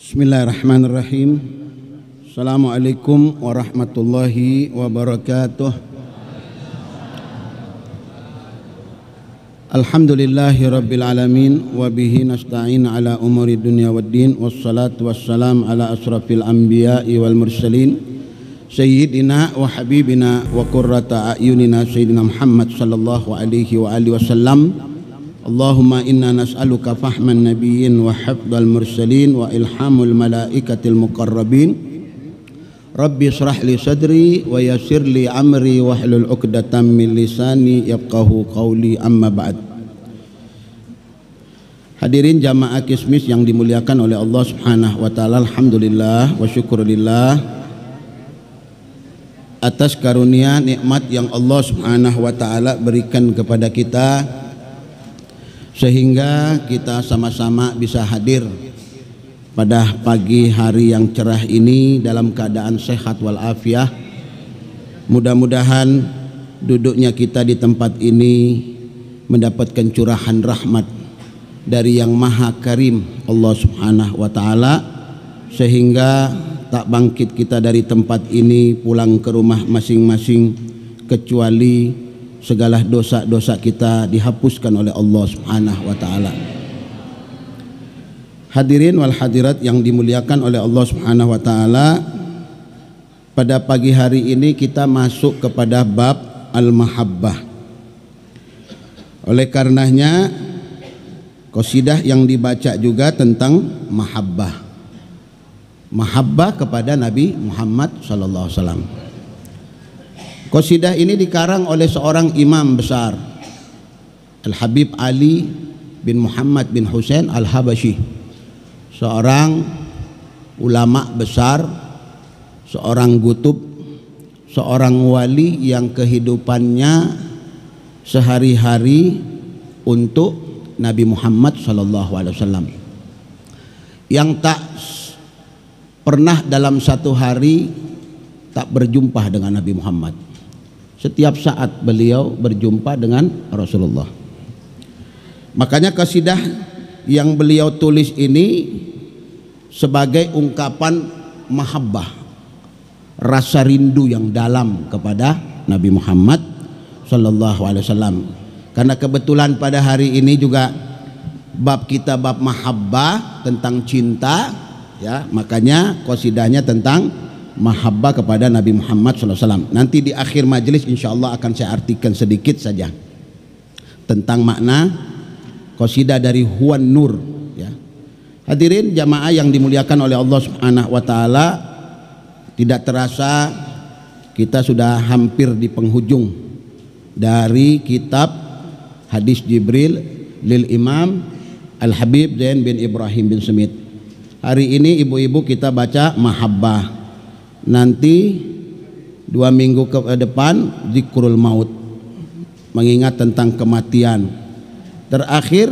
Bismillahirrahmanirrahim. Assalamualaikum warahmatullahi wabarakatuh. Alhamdulillahi rabbil alamin wa bihi nasta'in ala umuri dunya waddin wassalatu wassalam ala asrafil anbiya'i wal mursalin sayyidina wa habibina wa qurrata a'yunina sayyidina Muhammad sallallahu alaihi wa alihi wasallam. Allahumma inna nas'aluka fahman nabiyyin wa hifdzal mursalin wa ilhamul malaikatil muqarrabin. Rabbi israh li sadri wa yassir li amri wahlul 'uqdatam min lisani yafqahu qawli, amma ba'd. Hadirin jamaah Kismis yang dimuliakan oleh Allah Subhanahu wa taala, alhamdulillah wa syukurillah atas karunia nikmat yang Allah Subhanahu wa taala berikan kepada kita sehingga kita sama-sama bisa hadir pada pagi hari yang cerah ini dalam keadaan sehat walafiat. Mudah-mudahan duduknya kita di tempat ini mendapatkan curahan rahmat dari yang Maha Karim Allah Subhanahu wa taala, sehingga tak bangkit kita dari tempat ini pulang ke rumah masing-masing kecuali segala dosa-dosa kita dihapuskan oleh Allah Subhanahu wa taala. Hadirin wal hadirat yang dimuliakan oleh Allah Subhanahu wa taala, pada pagi hari ini kita masuk kepada bab al-mahabbah. Oleh karenanya qasidah yang dibaca juga tentang mahabbah. Mahabbah kepada Nabi Muhammad sallallahu alaihi wasallam. Qasidah ini dikarang oleh seorang imam besar, Al-Habib Ali bin Muhammad bin Husain Al-Habasyi, seorang ulama besar, seorang gutub, seorang wali yang kehidupannya sehari-hari untuk Nabi Muhammad SAW, yang tak pernah dalam satu hari tak berjumpa dengan Nabi Muhammad. Setiap saat beliau berjumpa dengan Rasulullah. Makanya qasidah yang beliau tulis ini sebagai ungkapan mahabbah, rasa rindu yang dalam kepada Nabi Muhammad sallallahu alaihi wasallam. Karena kebetulan pada hari ini juga bab kita bab mahabbah, tentang cinta, ya, makanya qasidahnya tentang mahabbah kepada Nabi Muhammad SAW. Nanti di akhir majelis insyaallah akan saya artikan sedikit saja tentang makna qasidah dari Huwan Nur, ya. Hadirin jamaah yang dimuliakan oleh Allah Subhanahu wa taala, tidak terasa kita sudah hampir di penghujung dari kitab Hadis Jibril lil Imam Al-Habib Zain bin Ibrahim bin Smith. Hari ini ibu-ibu kita baca mahabbah. Nanti 2 minggu ke depan zikrul maut, mengingat tentang kematian. Terakhir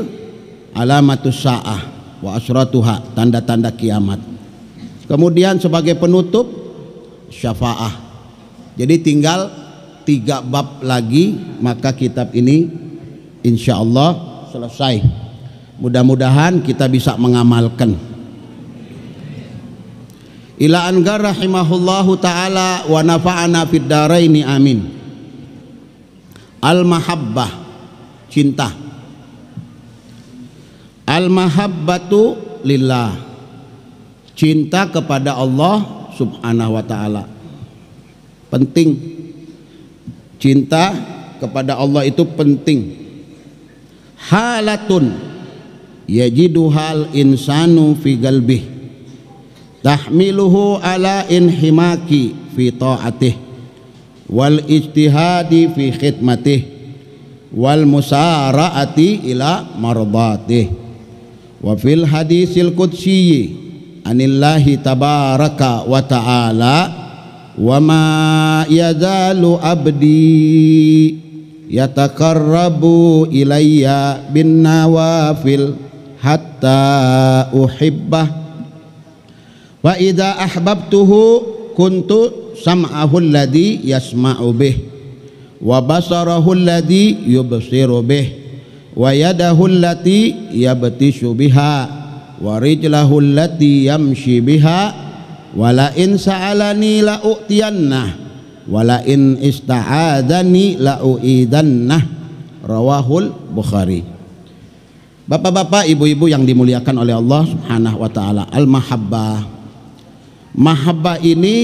alamatus sa'ah wa asratuha, tanda-tanda kiamat. Kemudian sebagai penutup syafaah. Jadi tinggal 3 bab lagi, maka kitab ini insyaallah selesai. Mudah-mudahan kita bisa mengamalkan. Ila angar rahimahullahu ta'ala wa nafa'ana fid daraini amin. Al-mahabbah, cinta. Al-mahabbatu lillah, cinta kepada Allah Subhanahu wa ta'ala. Penting, cinta kepada Allah itu penting. Halatun yajiduhal insanu fi qalbih, tahmiluhu ala inhimaki fi ta'atih wal ijtihadi fi khidmatih wal musara'ati ila mardatih. Wa fil hadisil qudsi anillahi tabaraka wa ta'ala, wa ma yazalu abdi yataqarrabu ilayya bin nawafil hatta uhibbah, wa idza ahbabtuhu kuntu sam'ahu alladhi yasma'u bih wa basarahu alladhi yubsiru bih wa yadahu allati yabtishu biha wa rijlahu allati yamshi biha wa la in sa'alani la u'tiyannah wa la in ista'adani la u'idannah. Rawahul Bukhari. Bapak-bapak, ibu-ibu yang dimuliakan oleh Allah Subhanahu wa taala, al-mahabbah. Mahabbah ini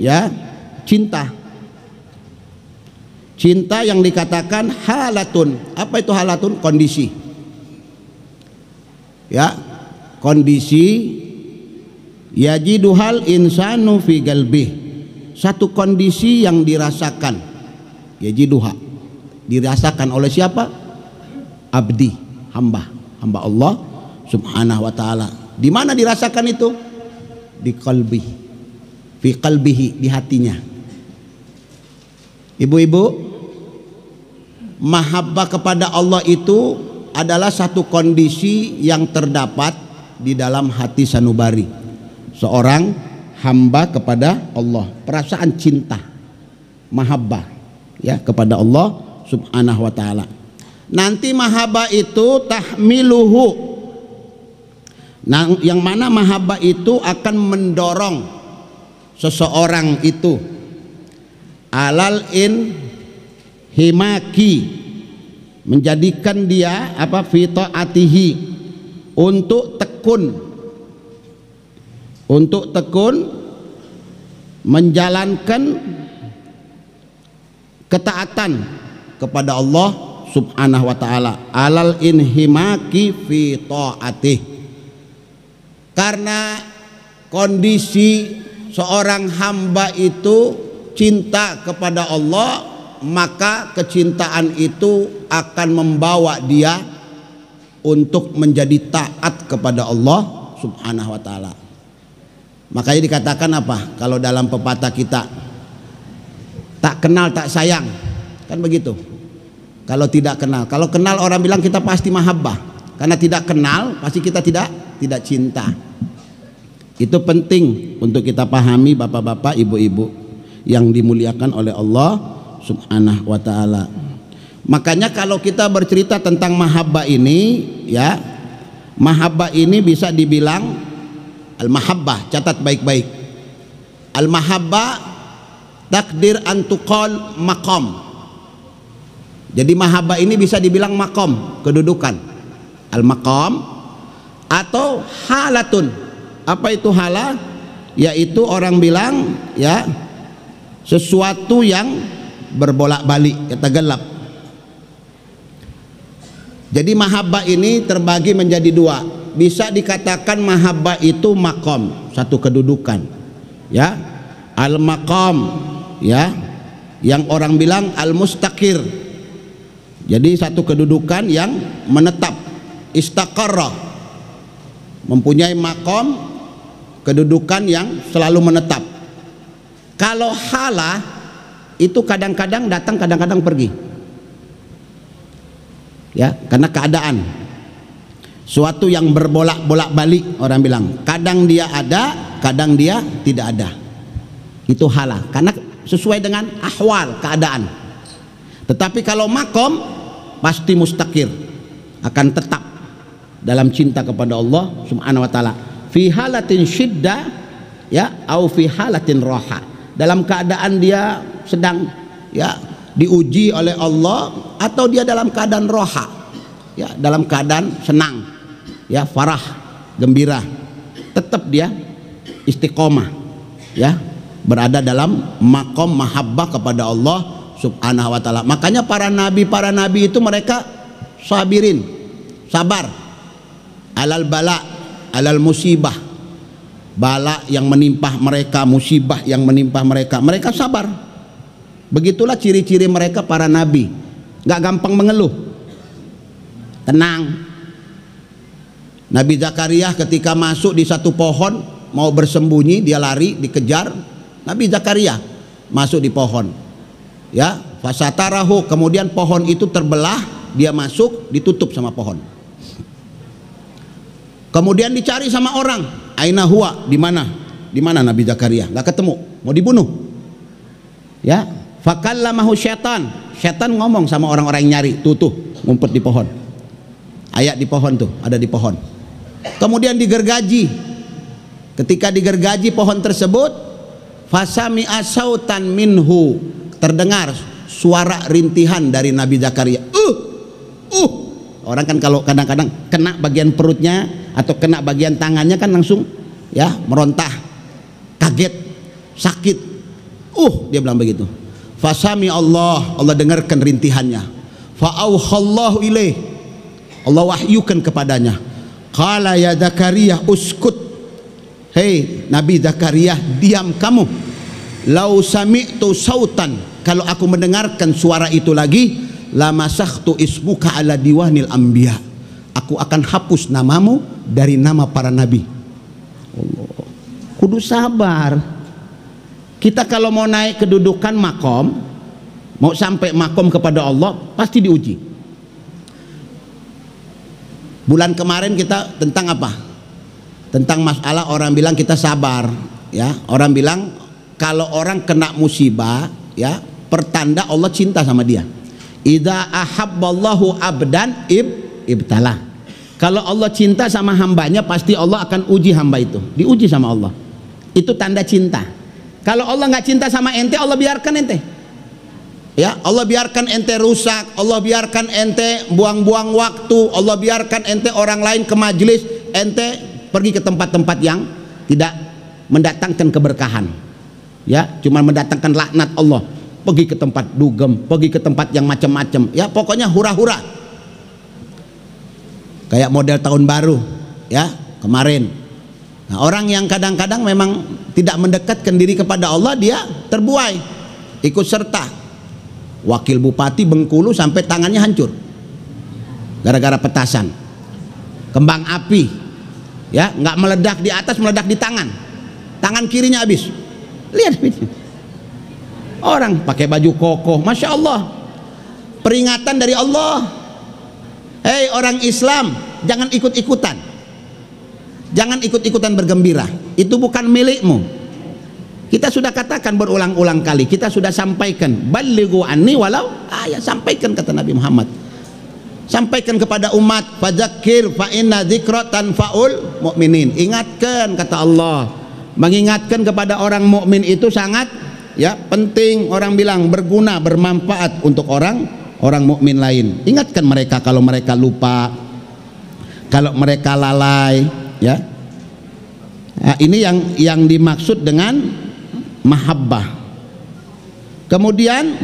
ya cinta. Cinta yang dikatakan halatun. Apa itu halatun? Kondisi. Ya, kondisi yajiduhal insanu fi qalbih. Satu kondisi yang dirasakan. Yajiduha. Dirasakan oleh siapa? Abdi, hamba Allah Subhanahu wa taala. Di mana dirasakan itu? Di qalbi. Fi qalbihi, di hatinya. Ibu-ibu, mahabbah kepada Allah itu adalah satu kondisi yang terdapat di dalam hati sanubari seorang hamba kepada Allah. Perasaan cinta, mahabbah ya kepada Allah Subhanahu wa taala. Nanti mahabbah itu tahmiluhu, nah, yang mana mahabbah itu akan mendorong seseorang itu alal in himaki, menjadikan dia apa fi taatihi, untuk tekun menjalankan ketaatan kepada Allah Subhanahu wa taala, alal inhimaki fi taatih. Karena kondisi seorang hamba itu cinta kepada Allah, maka kecintaan itu akan membawa dia untuk menjadi taat kepada Allah Subhanahu wa taala. Makanya dikatakan apa? Kalau dalam pepatah kita, tak kenal tak sayang, kan begitu. Kalau tidak kenal, kalau kenal orang bilang kita pasti mahabbah. Karena tidak kenal pasti kita tidak cinta. Itu penting untuk kita pahami, bapak-bapak, ibu-ibu yang dimuliakan oleh Allah Subhanahu wa taala. Makanya kalau kita bercerita tentang mahabbah ini, ya, mahabbah ini bisa dibilang al-mahabbah, catat baik-baik. Al-mahabbah takdir antuqal maqam. Jadi mahabbah ini bisa dibilang maqam, kedudukan. Al-maqam atau halatun. Apa itu hala? Yaitu orang bilang ya sesuatu yang berbolak-balik, kata gelap. Jadi mahabbah ini terbagi menjadi dua. Bisa dikatakan mahabbah itu maqam, satu kedudukan. Ya. Al-maqam ya, yang orang bilang al-mustaqir. Jadi satu kedudukan yang menetap, istaqarra, mempunyai maqam, kedudukan yang selalu menetap. Kalau hala itu kadang-kadang datang, kadang-kadang pergi. Ya, karena keadaan. Suatu yang berbolak-balik, orang bilang, kadang dia ada, kadang dia tidak ada. Itu hala, karena sesuai dengan ahwal, keadaan. Tetapi kalau makom pasti mustaqir, akan tetap dalam cinta kepada Allah Subhanahu wa taala. Fi halatin syiddah ya, au fi halatin raha. Dalam keadaan dia sedang ya diuji oleh Allah, atau dia dalam keadaan roha, ya dalam keadaan senang, ya farah, gembira, tetap dia istiqomah, ya berada dalam makom mahabbah kepada Allah Subhanahu wa taala. Makanya para nabi itu mereka sabirin, sabar alal bala, alal musibah, bala yang menimpa mereka, musibah yang menimpa mereka, mereka sabar. Begitulah ciri-ciri mereka para nabi, nggak gampang mengeluh, tenang. Nabi Zakaria ketika masuk di satu pohon mau bersembunyi, dia lari, dikejar. Nabi Zakaria masuk di pohon, ya fasatarahu, kemudian pohon itu terbelah, dia masuk, ditutup sama pohon. Kemudian dicari sama orang, aina huwa, di mana Nabi Zakaria, nggak ketemu, mau dibunuh. Ya, fakallamahu syaitan, syaitan ngomong sama orang-orang yang nyari, tuh ngumpet di pohon. Ayat di pohon tuh, ada di pohon. Kemudian digergaji. Ketika digergaji pohon tersebut, fasami'a sautan minhu, terdengar suara rintihan dari Nabi Zakaria. Orang kan kalau kadang-kadang kena bagian perutnya atau kena bagian tangannya kan langsung ya merontah, kaget, sakit. Dia bilang begitu. Fasami Allah dengarkan rintihannya. Fa'auhallahu ilaih, Allah wahyukan kepadanya. Qala ya Zakaria uskut, hei Nabi Zakaria, diam kamu. Lau sami'tu sautan, kalau aku mendengarkan suara itu lagi, lamasakhtu ismuka ala diwanil anbiya, aku akan hapus namamu dari nama para nabi. Allah, kudu sabar. Kita kalau mau naik kedudukan makom, mau sampai makom kepada Allah, pasti diuji. Bulan kemarin kita tentang apa? Tentang masalah orang bilang kita sabar, ya. Orang bilang kalau orang kena musibah, ya, pertanda Allah cinta sama dia. Idza ahabballahu abdan ibtalah. Kalau Allah cinta sama hambanya, pasti Allah akan uji hamba itu. Diuji sama Allah. Itu tanda cinta. Kalau Allah nggak cinta sama ente, Allah biarkan ente. Ya, Allah biarkan ente rusak, Allah biarkan ente buang-buang waktu, Allah biarkan ente orang lain ke majelis, ente pergi ke tempat-tempat yang tidak mendatangkan keberkahan. Ya, cuma mendatangkan laknat Allah. Pergi ke tempat dugem, pergi ke tempat yang macam-macam. Ya, pokoknya hura-hura. Kayak model tahun baru, ya, kemarin. Nah, orang yang kadang-kadang memang tidak mendekatkan diri kepada Allah, dia terbuai, ikut serta. Wakil Bupati Bengkulu sampai tangannya hancur gara-gara petasan, kembang api, ya, nggak meledak di atas, meledak di tangan kirinya habis. Lihat orang pakai baju kokoh, masya Allah, peringatan dari Allah. Hei orang Islam, jangan ikut-ikutan, jangan ikut-ikutan bergembira, itu bukan milikmu. Kita sudah katakan berulang-ulang kali, kita sudah sampaikan, balighu anni walau ayat, sampaikan kata Nabi Muhammad, sampaikan kepada umat, fadzakir fa inna dzikra tanfaul mu'minin, ingatkan kata Allah. Mengingatkan kepada orang mukmin itu sangat, ya, penting. Orang bilang berguna, bermanfaat untuk orang mukmin lain. Ingatkan mereka kalau mereka lupa, kalau mereka lalai, ya. Nah, ini yang dimaksud dengan mahabbah. Kemudian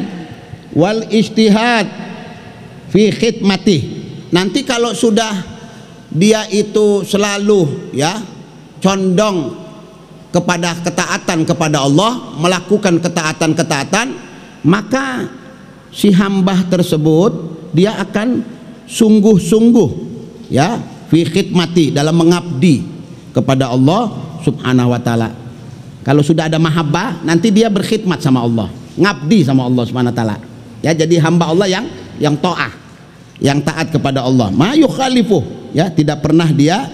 wal ijtihad fi khidmatih. Nanti kalau sudah dia itu selalu, ya, condong kepada ketaatan kepada Allah, melakukan ketaatan-ketaatan, maka si hamba tersebut dia akan sungguh-sungguh, ya, fi khidmati, dalam mengabdi kepada Allah Subhanahu wa taala. Kalau sudah ada mahabbah, nanti dia berkhidmat sama Allah, ngabdi sama Allah Subhanahu wa taala. Ya, jadi hamba Allah yang taat, yang taat kepada Allah. Ma yukhalifu, ya, tidak pernah dia,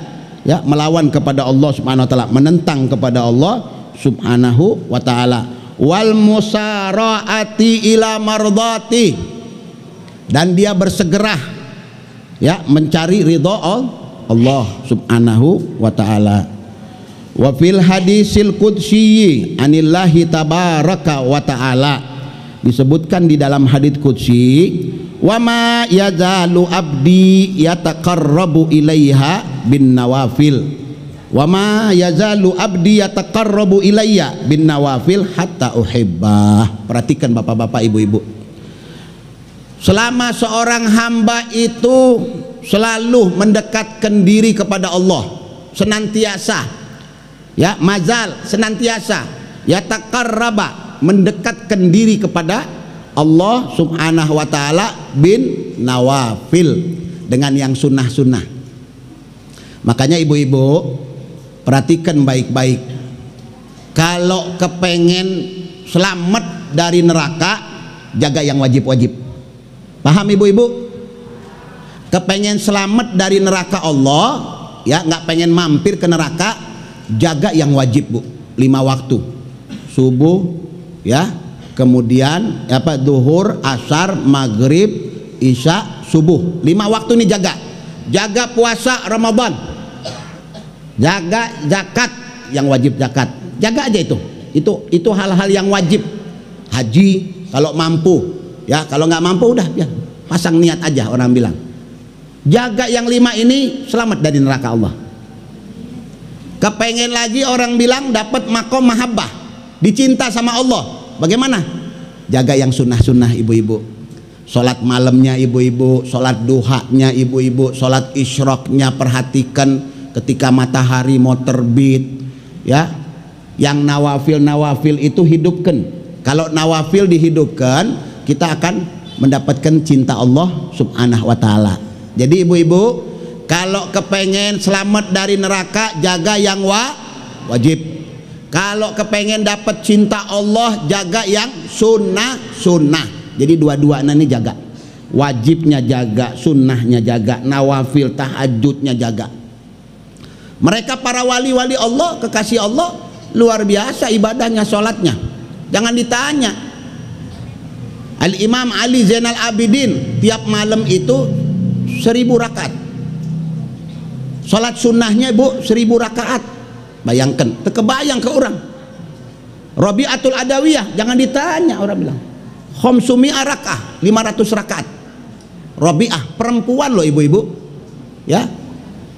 ya, melawan kepada Allah Subhanahu wa taala, menentang kepada Allah Subhanahu wa taala. Wal musaraati ila mardati, dan dia bersegera, ya, mencari ridha Allah Subhanahu wa taala. Wa fil hadisil qudsi anillahi tabaraka wa taala, disebutkan di dalam hadits qudsi, wa ma yazalu abdi yataqarrabu ilaiha bin nawafil, wa ma yazalu abdi yataqarrabu ilayya bin nawafil hatta uhibbah. Perhatikan bapak-bapak, ibu-ibu, selama seorang hamba itu selalu mendekatkan diri kepada Allah, senantiasa, ya, mazal, senantiasa, ya, taqarraba, mendekatkan diri kepada Allah Subhanahu wa taala bin nawafil, dengan yang sunnah-sunnah. Makanya ibu-ibu perhatikan baik-baik, kalau kepengen selamat dari neraka, jaga yang wajib-wajib. Paham ibu-ibu? Kepengen selamat dari neraka Allah, ya, nggak pengen mampir ke neraka, jaga yang wajib, Bu. 5 waktu, subuh, ya, kemudian apa, duhur, asar, maghrib, isya, subuh. 5 waktu ini jaga. Jaga puasa Ramadan, jaga zakat yang wajib zakat, jaga aja itu hal-hal yang wajib. Haji kalau mampu, ya kalau nggak mampu udah ya pasang niat aja, orang bilang. Jaga yang 5 ini selamat dari neraka Allah. Kepengen lagi orang bilang dapat makom mahabbah, dicinta sama Allah, bagaimana? Jaga yang sunnah-sunnah ibu-ibu, sholat malamnya ibu-ibu, sholat duhanya ibu-ibu, sholat isyroknya perhatikan ketika matahari mau terbit, ya. Yang nawafil itu hidupkan. Kalau nawafil dihidupkan, kita akan mendapatkan cinta Allah subhanahu wa ta'ala. Jadi ibu-ibu, kalau kepengen selamat dari neraka, jaga yang wajib. Kalau kepengen dapat cinta Allah, jaga yang sunnah. Jadi dua-duanya ini jaga. Wajibnya jaga, sunnahnya jaga, nawafil tahajudnya jaga. Mereka para wali-wali Allah, kekasih Allah, luar biasa ibadahnya, sholatnya. Jangan ditanya. Al-Imam Ali Zainal Abidin tiap malam itu 1000 rakaat. Sholat sunnahnya ibu 1000 rakaat. Bayangkan, terkebayang ke orang. Rabi'atul Adawiyah, jangan ditanya, orang bilang khamsumi'a rakaah, 500 rakaat. Rabi'ah, perempuan loh ibu-ibu, ya,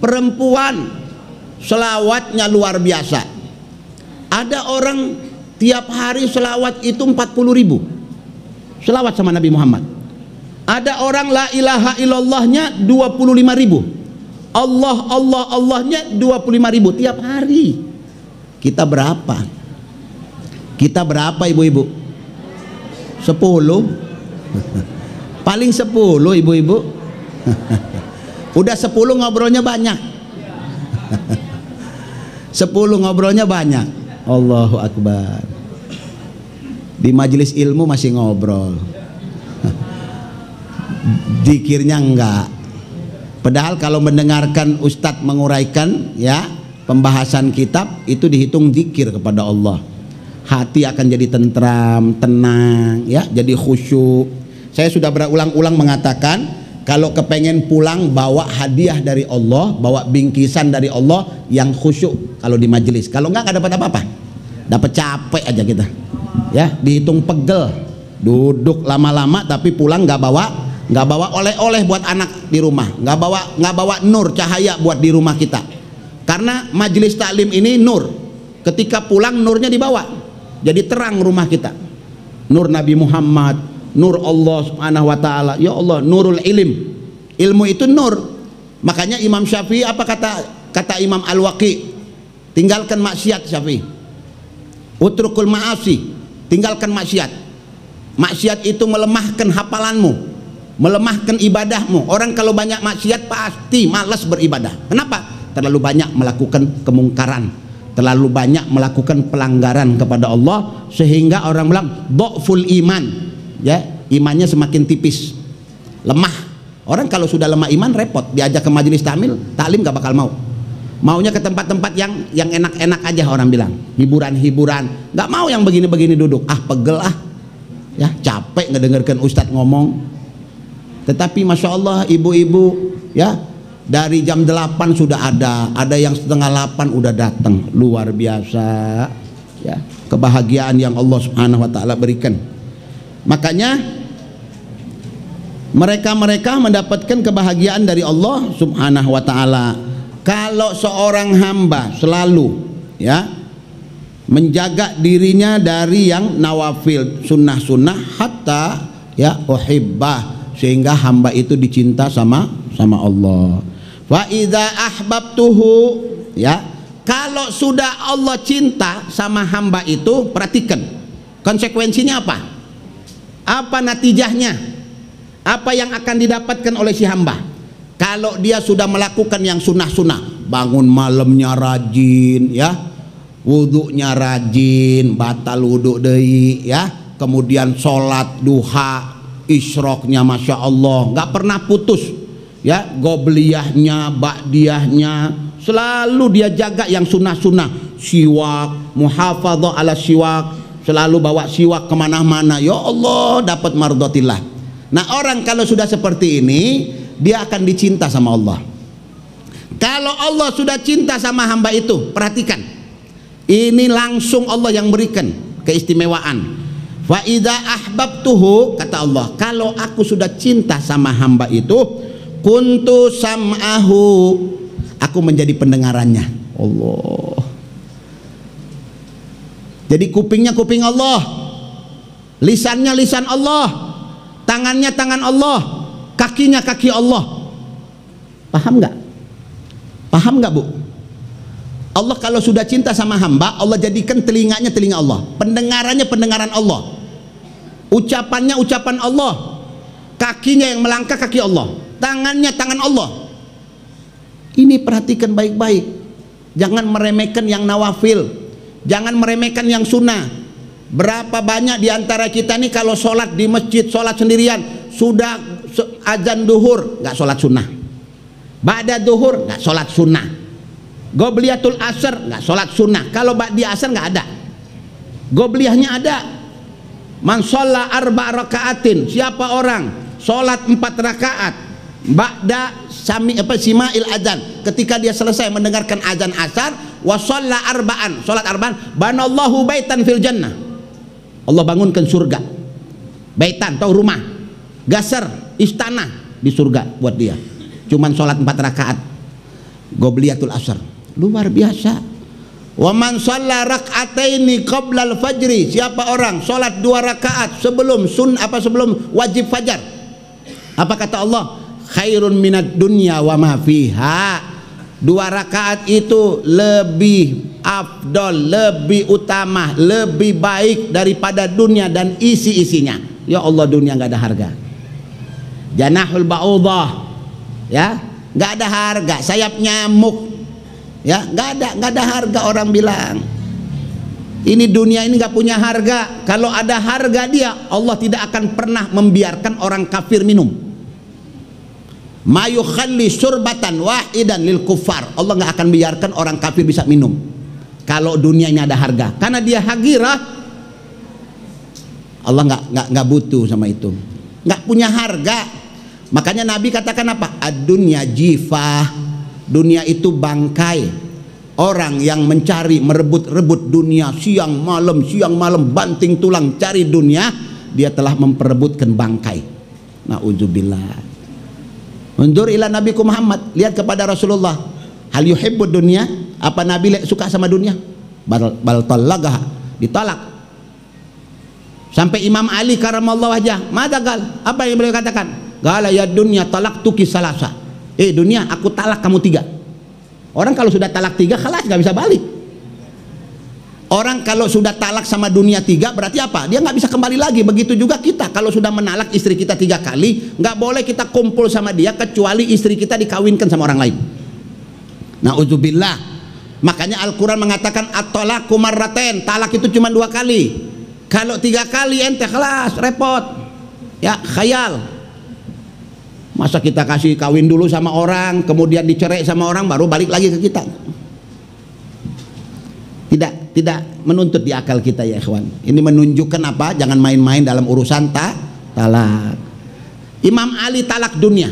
perempuan, selawatnya luar biasa. Ada orang tiap hari selawat itu 40.000 selawat sama Nabi Muhammad. Ada orang la ilaha illallahnya 25.000, Allahnya 25.000 tiap hari. Kita berapa? Kita berapa ibu-ibu? 10 paling 10 ibu-ibu. Udah 10 ngobrolnya banyak. 10 ngobrolnya banyak. Allahu Akbar. Di majelis ilmu masih ngobrol, zikirnya enggak. Padahal kalau mendengarkan ustadz menguraikan, ya, pembahasan kitab, itu dihitung zikir kepada Allah. Hati akan jadi tentram, tenang, ya, jadi khusyuk. Saya sudah berulang-ulang mengatakan, kalau kepengen pulang bawa hadiah dari Allah, bawa bingkisan dari Allah yang khusyuk kalau di majelis. Kalau enggak dapat apa-apa, dapat capek aja kita, ya, dihitung pegel, duduk lama-lama tapi pulang nggak bawa oleh-oleh buat anak di rumah, nggak bawa nur cahaya buat di rumah kita. Karena majelis taklim ini nur, ketika pulang nurnya dibawa, jadi terang rumah kita. Nur Nabi Muhammad, nur Allah subhanahu wa ta'ala. Ya Allah, nurul ilmu itu nur. Makanya Imam Syafi'i apa kata Imam Al-Waqi? Tinggalkan maksiat Syafi'i, utrukul ma'asi, tinggalkan maksiat. Maksiat itu melemahkan hafalanmu, melemahkan ibadahmu. Orang kalau banyak maksiat pasti malas beribadah. Kenapa? Terlalu banyak melakukan kemungkaran, terlalu banyak melakukan pelanggaran kepada Allah, sehingga orang bilang dhaful iman, ya, imannya semakin tipis, lemah. Orang kalau sudah lemah iman repot, diajak ke majelis taklim gak bakal mau. Maunya ke tempat-tempat yang enak-enak aja, orang bilang hiburan-hiburan, nggak mau yang begini-begini duduk. Pegel ya, capek ngedengarkan ustadz ngomong. Tetapi masya Allah ibu-ibu, ya, dari jam 8 sudah ada yang setengah 8 udah datang. Luar biasa, ya, kebahagiaan yang Allah subhanahu wa ta'ala berikan. Makanya mereka mendapatkan kebahagiaan dari Allah subhanahu wa ta'ala. Kalau seorang hamba selalu, ya, menjaga dirinya dari yang nawafil, sunnah-sunnah, hatta, ya, uhibbah, sehingga hamba itu dicinta sama Allah. Fa idza ahbabtuhu, ya, kalau sudah Allah cinta sama hamba itu, perhatikan konsekuensinya apa? Apa natijahnya? Apa yang akan didapatkan oleh si hamba? Kalau dia sudah melakukan yang sunnah-sunnah, bangun malamnya rajin, ya, wudhunya rajin, batal wudhu deui, ya, kemudian sholat duha, isyroknya masya Allah, nggak pernah putus, ya, gobliyahnya, ba'diyahnya, selalu dia jaga yang sunnah-sunnah, siwak, muhafadzah ala siwak, selalu bawa siwak kemana-mana. Ya Allah, dapat mardotillah. Nah, orang kalau sudah seperti ini, dia akan dicinta sama Allah. Kalau Allah sudah cinta sama hamba itu, perhatikan, ini langsung Allah yang berikan keistimewaan. Fa idza ahbabtuhu, kata Allah, kalau aku sudah cinta sama hamba itu, kuntu sam'ahu, aku menjadi pendengarannya. Allah. Jadi kupingnya kuping Allah, lisannya lisan Allah, tangannya tangan Allah, kakinya kaki Allah. Paham nggak? Paham nggak, Bu? Allah kalau sudah cinta sama hamba, Allah jadikan telinganya telinga Allah, pendengarannya pendengaran Allah, ucapannya ucapan Allah, kakinya yang melangkah kaki Allah, tangannya tangan Allah. Ini perhatikan baik-baik, jangan meremehkan yang nawafil, jangan meremehkan yang sunnah. Berapa banyak diantara kita nih kalau sholat di masjid, sholat sendirian, sudah azan duhur nggak sholat sunnah, ba'da duhur nggak sholat sunnah, Gobliyatul asar nggak sholat sunnah. Kalau ba'di asar nggak ada, gobliyahnya ada. Man sholla arba rakaatin, siapa orang sholat 4 rakaat ba'da sima'il adzan, ketika dia selesai mendengarkan azan asar, wa sholla arba'an, sholat arba'an, banallahu baitan fil jannah, Allah bangunkan surga. Baitan tahu rumah, gasar istana di surga buat dia, cuman sholat 4 rakaat gobliyatul asar. Luar biasa. Wa man shalla rak'ataini qabla al-fajri, siapa orang sholat 2 rakaat sebelum sebelum wajib fajar, apa kata Allah? Khairun minad dunya wa ma fiha. 2 rakaat itu lebih afdol, lebih utama, lebih baik daripada dunia dan isi-isinya. Ya Allah, dunia nggak ada harga. Janahul ba'udah, ya nggak ada harga. Sayap nyamuk, ya nggak ada harga. Orang bilang ini dunia ini nggak punya harga. Kalau ada harga dia, Allah tidak akan pernah membiarkan orang kafir minum. Ma yukhalli surbatan wahidan lil kufar, Allah nggak akan biarkan orang kafir bisa minum kalau dunia ini ada harga, karena dia hagirah. Allah nggak butuh sama itu, nggak punya harga. Makanya Nabi katakan apa? Ad-dunya jifah, dunia itu bangkai. Orang yang mencari merebut-rebut dunia siang malam banting tulang cari dunia, dia telah memperebutkan bangkai. Na'udzubillah. Undur ila Nabi Muhammad, lihat kepada Rasulullah. Hal yuhibbud dunia, apa Nabi suka sama dunia? Bal talaqah, ditolak. Sampai Imam Ali karamallahu wajhah, madagal, apa yang beliau katakan? Qala ya dunya talaqtuki salasa. Dunia, aku talak kamu 3. Orang kalau sudah talak 3 khalas nggak bisa balik. Orang kalau sudah talak sama dunia 3 berarti apa? Dia nggak bisa kembali lagi. Begitu juga kita kalau sudah menalak istri kita 3 kali, nggak boleh kita kumpul sama dia kecuali istri kita dikawinkan sama orang lain. Na'udzubillah. Makanya Al-Quran mengatakan at-talaqu marratain, talak itu cuma 2 kali. Kalau 3 kali ente kelas repot, ya khayal. Masa kita kasih kawin dulu sama orang, kemudian dicerai sama orang, baru balik lagi ke kita? Tidak menuntut di akal kita ya ikhwan. Ini menunjukkan apa? Jangan main-main dalam urusan talak. Imam Ali talak dunia.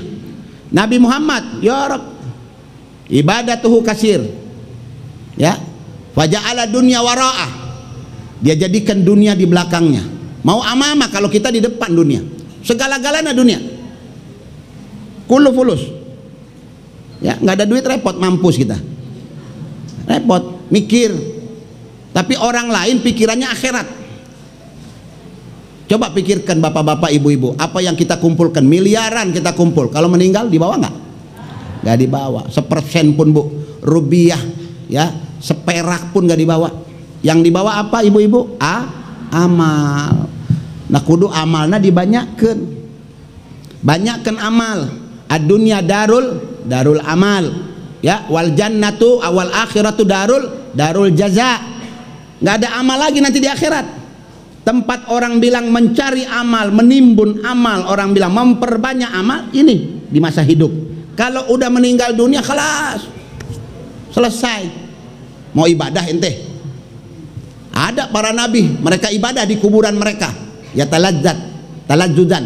Nabi Muhammad, ya Rabb, ibadatuhu kasir, ya, faja'ala dunya wara'ah, dia jadikan dunia di belakangnya. Mau amama kalau kita di depan dunia, segala-galanya dunia. Kullu fulus, ya nggak ada duit repot, mampus kita, repot mikir. Tapi orang lain pikirannya akhirat. Coba pikirkan bapak-bapak, ibu-ibu, apa yang kita kumpulkan, miliaran kita kumpul, kalau meninggal dibawa nggak? Nggak dibawa, 1% pun, Bu, rupiah, ya, seperak pun nggak dibawa. Yang dibawa apa, ibu-ibu? Amal. Nah kudu amalnya dibanyakan, banyakkan amal. Ad-dunya darul amal, ya, wal jannatu awal akhiratu darul jaza. Nggak ada amal lagi nanti di akhirat. Tempat orang bilang mencari amal, menimbun amal, orang bilang memperbanyak amal, ini di masa hidup. Kalau udah meninggal dunia kelas, selesai. Mau ibadah ente? Ada para nabi, mereka ibadah di kuburan mereka, ya talazzudan,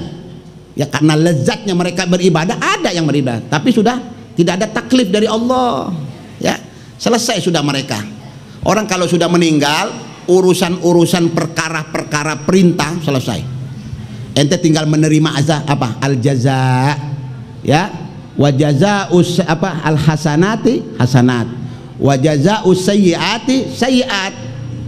ya karena lezatnya mereka beribadah. Ada yang beribadah, tapi sudah tidak ada taklif dari Allah. Ya, selesai sudah mereka. Orang kalau sudah meninggal, urusan-urusan perkara-perkara perintah selesai. Ente tinggal menerima azab apa? Al jaza, ya. Wa jazaa'us apa? Al hasanati hasanat. Wa jazaa'us sayyiati sayyiat.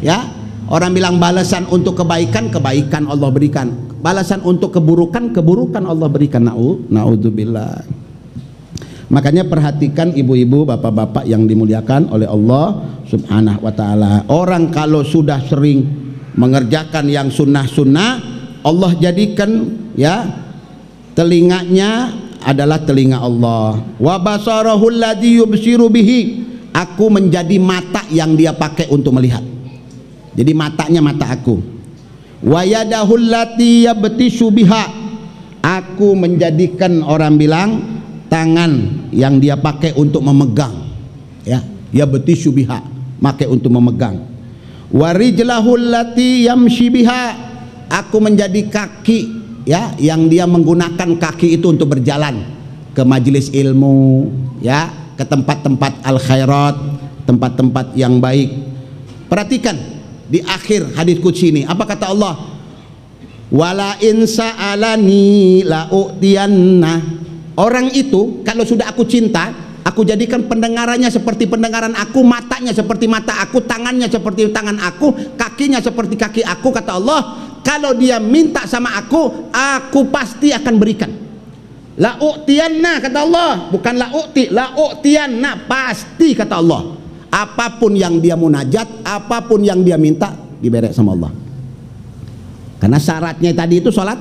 Ya. Orang bilang balasan untuk kebaikan, kebaikan Allah berikan. Balasan untuk keburukan, keburukan Allah berikan. Naudzubillah. Makanya perhatikan ibu-ibu, bapak-bapak yang dimuliakan oleh Allah Subhanahu wa taala. Orang kalau sudah sering mengerjakan yang sunnah-sunnah, Allah jadikan ya telinganya adalah telinga Allah. Wa basarahul ladzi yubsiru bihi. Aku menjadi mata yang dia pakai untuk melihat. Jadi matanya mata aku. Wa yadahul lati yabtishu biha. Aku menjadikan orang bilang tangan yang dia pakai untuk memegang, ya, yabtishu biha, pakai untuk memegang. Wa rijlahul lati yamshi biha. Aku menjadi kaki, ya, yang dia menggunakan kaki itu untuk berjalan ke majelis ilmu, ya, ke tempat-tempat al khairat, tempat-tempat yang baik. Perhatikan di akhir hadis qudsi ini apa kata Allah? Wala in sa'alani la u'tiyanna. Orang itu kalau sudah aku cinta, aku jadikan pendengarannya seperti pendengaran aku, matanya seperti mata aku, tangannya seperti tangan aku, kakinya seperti kaki aku. Kata Allah, kalau dia minta sama aku pasti akan berikan. La u'tiyanna kata Allah, bukan la u'ti, la u'tiyanna, pasti kata Allah. Apapun yang dia munajat, apapun yang dia minta, diberek sama Allah. Karena syaratnya tadi itu sholat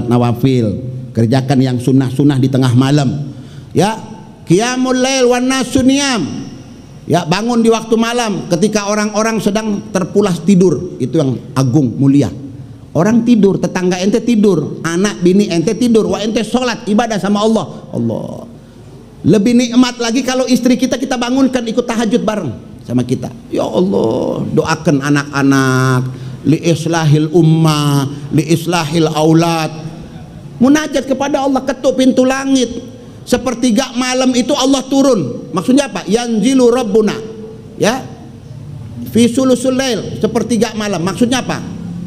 nawafil, kerjakan yang sunnah-sunnah di tengah malam, ya, qiyamul lail wan nasu niyam, ya, bangun di waktu malam ketika orang-orang sedang terpulas tidur. Itu yang agung mulia. Orang tidur, tetangga ente tidur, anak bini ente tidur, wah ente sholat ibadah sama Allah. Allah lebih nikmat lagi kalau istri kita bangunkan ikut tahajud bareng sama kita. Ya Allah, doakan anak-anak, li islahil ummah, li islahil aulad. Munajat kepada Allah, ketuk pintu langit. Sepertiga malam itu Allah turun. Maksudnya apa? Yanzilu rabbuna, ya, fi sulusul lail, sepertiga malam. Maksudnya apa?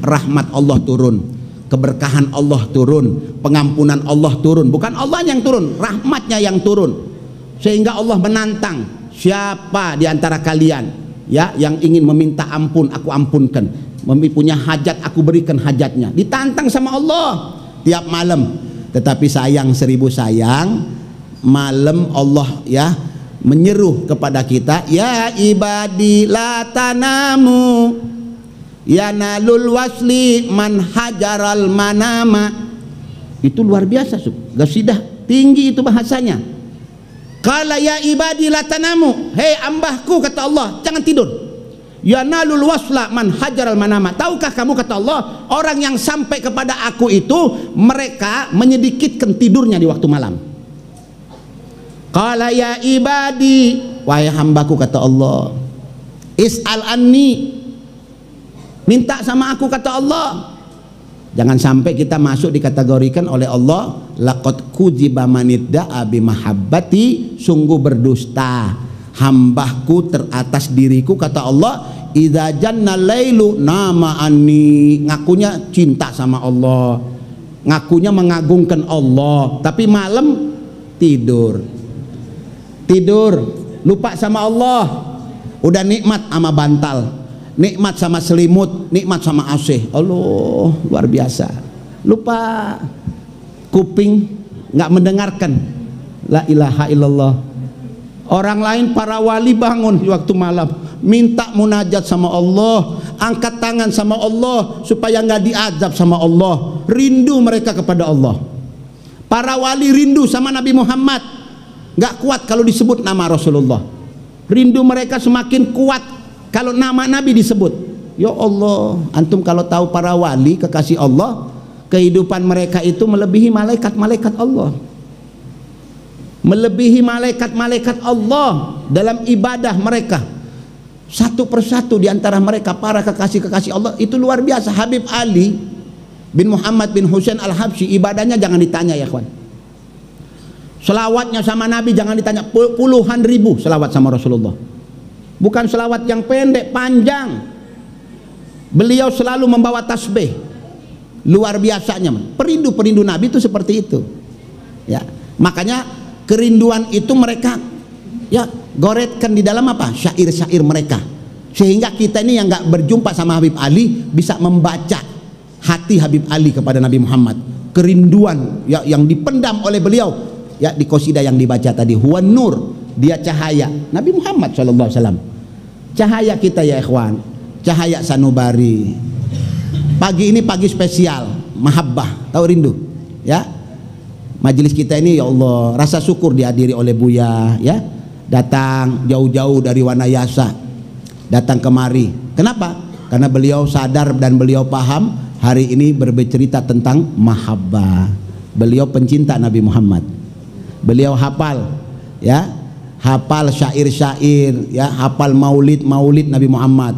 Rahmat Allah turun, keberkahan Allah turun, pengampunan Allah turun. Bukan Allah yang turun, rahmatnya yang turun. Sehingga Allah menantang, siapa di antara kalian, ya, yang ingin meminta ampun, aku ampunkan. Punya hajat, aku berikan hajatnya. Ditantang sama Allah tiap malam. Tetapi sayang seribu sayang, malam Allah, ya, menyeru kepada kita, ya ibadi la tanamu yanalul wasli man hajaral manama. Itu luar biasa, gasidah tinggi itu bahasanya. Qala ya ibadi la tanamu, hei ambahku kata Allah, jangan tidur. Yanalul wasla man hajaral manama. Tahukah kamu kata Allah, orang yang sampai kepada aku itu mereka menyedikitkan tidurnya di waktu malam. Qala ya ibadi, wahai hambaku kata Allah, is'al anni, minta sama aku kata Allah. Jangan sampai kita masuk dikategorikan oleh Allah laqad kudziba manidda'a bimahabbati, sungguh berdusta hambaku teratas diriku kata Allah. Idza janna lailu nama anni, ngakunya cinta sama Allah, ngakunya mengagungkan Allah, tapi malam tidur lupa sama Allah. Udah nikmat sama bantal, nikmat sama selimut, nikmat sama AC, Allah luar biasa. Lupa, kuping nggak mendengarkan la ilaha illallah. Orang lain para wali bangun di waktu malam, minta munajat sama Allah, angkat tangan sama Allah supaya nggak diazab sama Allah. Rindu mereka kepada Allah. Para wali rindu sama Nabi Muhammad, nggak kuat kalau disebut nama Rasulullah. Rindu mereka semakin kuat kalau nama Nabi disebut. Ya Allah, antum kalau tahu para wali kekasih Allah, kehidupan mereka itu melebihi malaikat-malaikat Allah, melebihi malaikat-malaikat Allah dalam ibadah mereka. Satu persatu di antara mereka para kekasih-kekasih Allah itu luar biasa. Habib Ali bin Muhammad bin Husain Al-Habsyi, ibadahnya jangan ditanya ya kawan. Selawatnya sama Nabi jangan ditanya, puluhan ribu selawat sama Rasulullah. Bukan selawat yang pendek, panjang. Beliau selalu membawa tasbih. Luar biasanya. Perindu Nabi itu seperti itu. Ya, makanya kerinduan itu mereka ya goretkan di dalam apa? Syair-syair mereka. Sehingga kita ini yang nggak berjumpa sama Habib Ali bisa membaca hati Habib Ali kepada Nabi Muhammad. Kerinduan ya, yang dipendam oleh beliau. Ya, di qasidah yang dibaca tadi, huwan nur, dia cahaya Nabi Muhammad SAW. Cahaya kita ya ikhwan, cahaya sanubari. Pagi ini pagi spesial mahabbah, tahu rindu ya. Majelis kita ini ya Allah, rasa syukur dihadiri oleh Buya ya, datang jauh-jauh dari Wanayasa datang kemari. Kenapa? Karena beliau sadar dan beliau paham hari ini berbicara tentang mahabbah. Beliau pencinta Nabi Muhammad. Beliau hafal ya, hafal syair-syair ya, hafal maulid Nabi Muhammad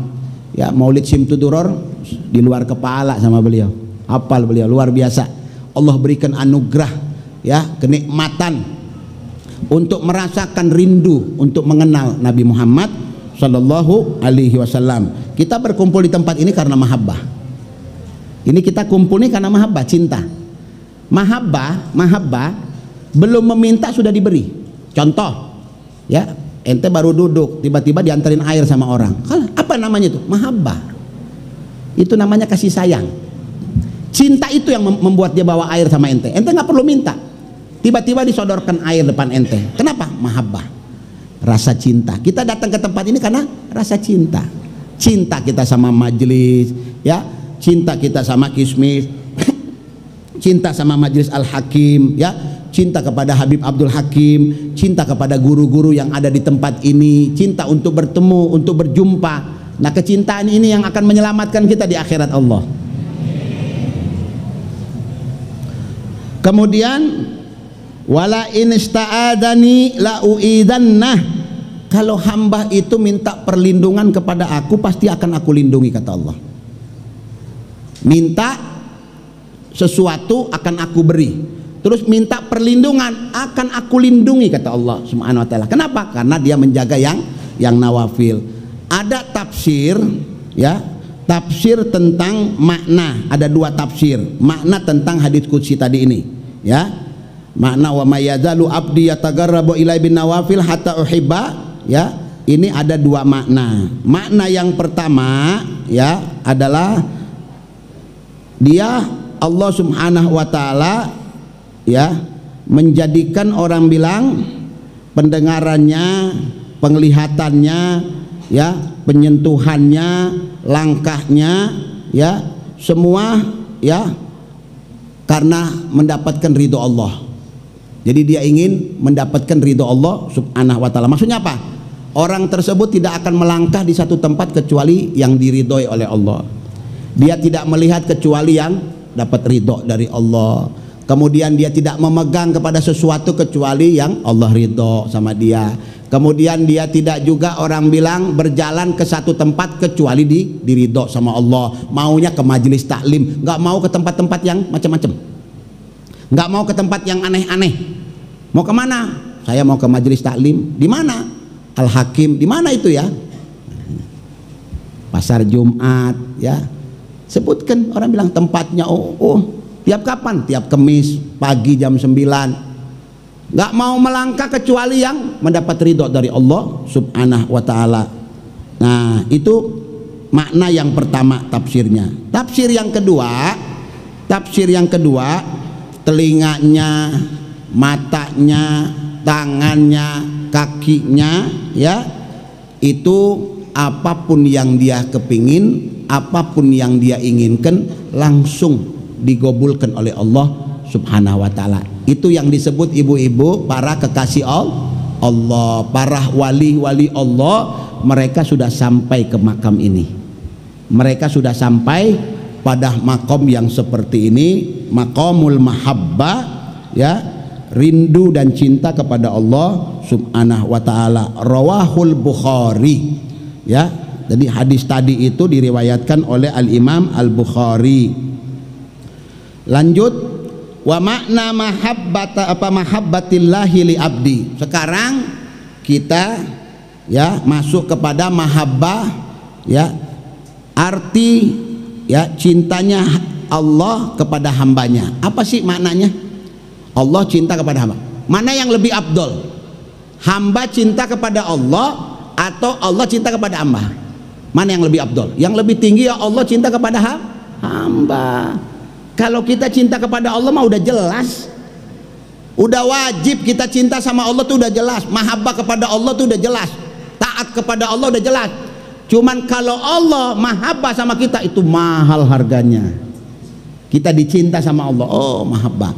ya, maulid Simtuduror di luar kepala sama beliau, hafal beliau luar biasa. Allah berikan anugerah ya, kenikmatan untuk merasakan rindu untuk mengenal Nabi Muhammad Sallallahu Alaihi Wasallam. Kita berkumpul di tempat ini karena mahabbah. Ini kita kumpul ini karena mahabbah, cinta. Mahabbah belum meminta sudah diberi. Contoh ya, ente baru duduk tiba-tiba diantarin air sama orang. Apa namanya itu? Mahabbah. Itu namanya kasih sayang. Cinta itu yang membuat dia bawa air sama ente. Ente nggak perlu minta, tiba-tiba disodorkan air depan ente. Kenapa? Mahabbah, rasa cinta. Kita datang ke tempat ini karena rasa cinta. Cinta kita sama majelis ya, cinta kita sama Kismis, cinta sama majelis Al-Hakim ya, cinta kepada Habib Abdul Hakim, cinta kepada guru-guru yang ada di tempat ini, cinta untuk bertemu, untuk berjumpa. Nah, kecintaan ini yang akan menyelamatkan kita di akhirat Allah. Kemudian wala in ista'adani la uidannah. Kalau hamba itu minta perlindungan kepada aku, pasti akan aku lindungi, kata Allah. Minta sesuatu akan aku beri. Terus minta perlindungan akan aku lindungi, kata Allah Subhanahu wa taala. Kenapa? Karena dia menjaga yang nawafil. Ada tafsir ya, tafsir tentang makna. Ada dua tafsir. Makna tentang hadits qudsi tadi ini ya. Makna wa mayazalu abdi yatagarrabu ilai bin nawafil hatta uhibba ya. Ini ada dua makna. Makna yang pertama ya adalah dia Allah Subhanahu wa taala ya menjadikan orang bilang pendengarannya, penglihatannya ya, penyentuhannya, langkahnya ya, semua ya karena mendapatkan ridho Allah. Jadi dia ingin mendapatkan ridho Allah Subhanahu wa taala. Maksudnya apa? Orang tersebut tidak akan melangkah di satu tempat kecuali yang diridhoi oleh Allah. Dia tidak melihat kecuali yang dapat ridho dari Allah. Kemudian dia tidak memegang kepada sesuatu kecuali yang Allah ridho sama dia. Kemudian dia tidak juga orang bilang berjalan ke satu tempat kecuali diridho sama Allah. Maunya ke majelis taklim, nggak mau ke tempat-tempat yang macam-macam, nggak mau ke tempat yang aneh-aneh. Mau kemana? Saya mau ke majelis taklim. Di mana? Al-Hakim. Di mana itu ya? Pasar Jumat ya. Sebutkan, orang bilang tempatnya. Oh, tiap kapan? Tiap Kemis pagi jam 9. Nggak mau melangkah kecuali yang mendapat ridho dari Allah Subhanahu wa taala. Nah, itu makna yang pertama tafsirnya. Tafsir yang kedua, telinganya, matanya, tangannya, kakinya ya, itu apapun yang dia kepingin, apapun yang dia inginkan langsung digobulkan oleh Allah Subhanahu wa taala. Itu yang disebut ibu-ibu para kekasih Allah, para wali-wali Allah. Mereka sudah sampai ke makam ini. Mereka sudah sampai pada makom yang seperti ini, makomul mahabbah ya, rindu dan cinta kepada Allah Subhanahu wa taala. Rawahul Bukhari ya. Jadi hadis tadi itu diriwayatkan oleh Al-Imam Al-Bukhari. Lanjut, Wa makna mahabbatillahi li abdi. Sekarang kita ya masuk kepada mahabbah, ya, arti ya cintanya Allah kepada hambanya. Apa sih maknanya? Allah cinta kepada hamba. Mana yang lebih afdol? Hamba cinta kepada Allah atau Allah cinta kepada hamba? Mana yang lebih afdol? Yang lebih tinggi ya Allah cinta kepada hamba. Kalau kita cinta kepada Allah mah udah jelas, udah wajib kita cinta sama Allah tuh udah jelas. Mahabbah kepada Allah tuh udah jelas, taat kepada Allah udah jelas. Cuman kalau Allah mahabbah sama kita itu mahal harganya. Kita dicinta sama Allah, oh mahabbah.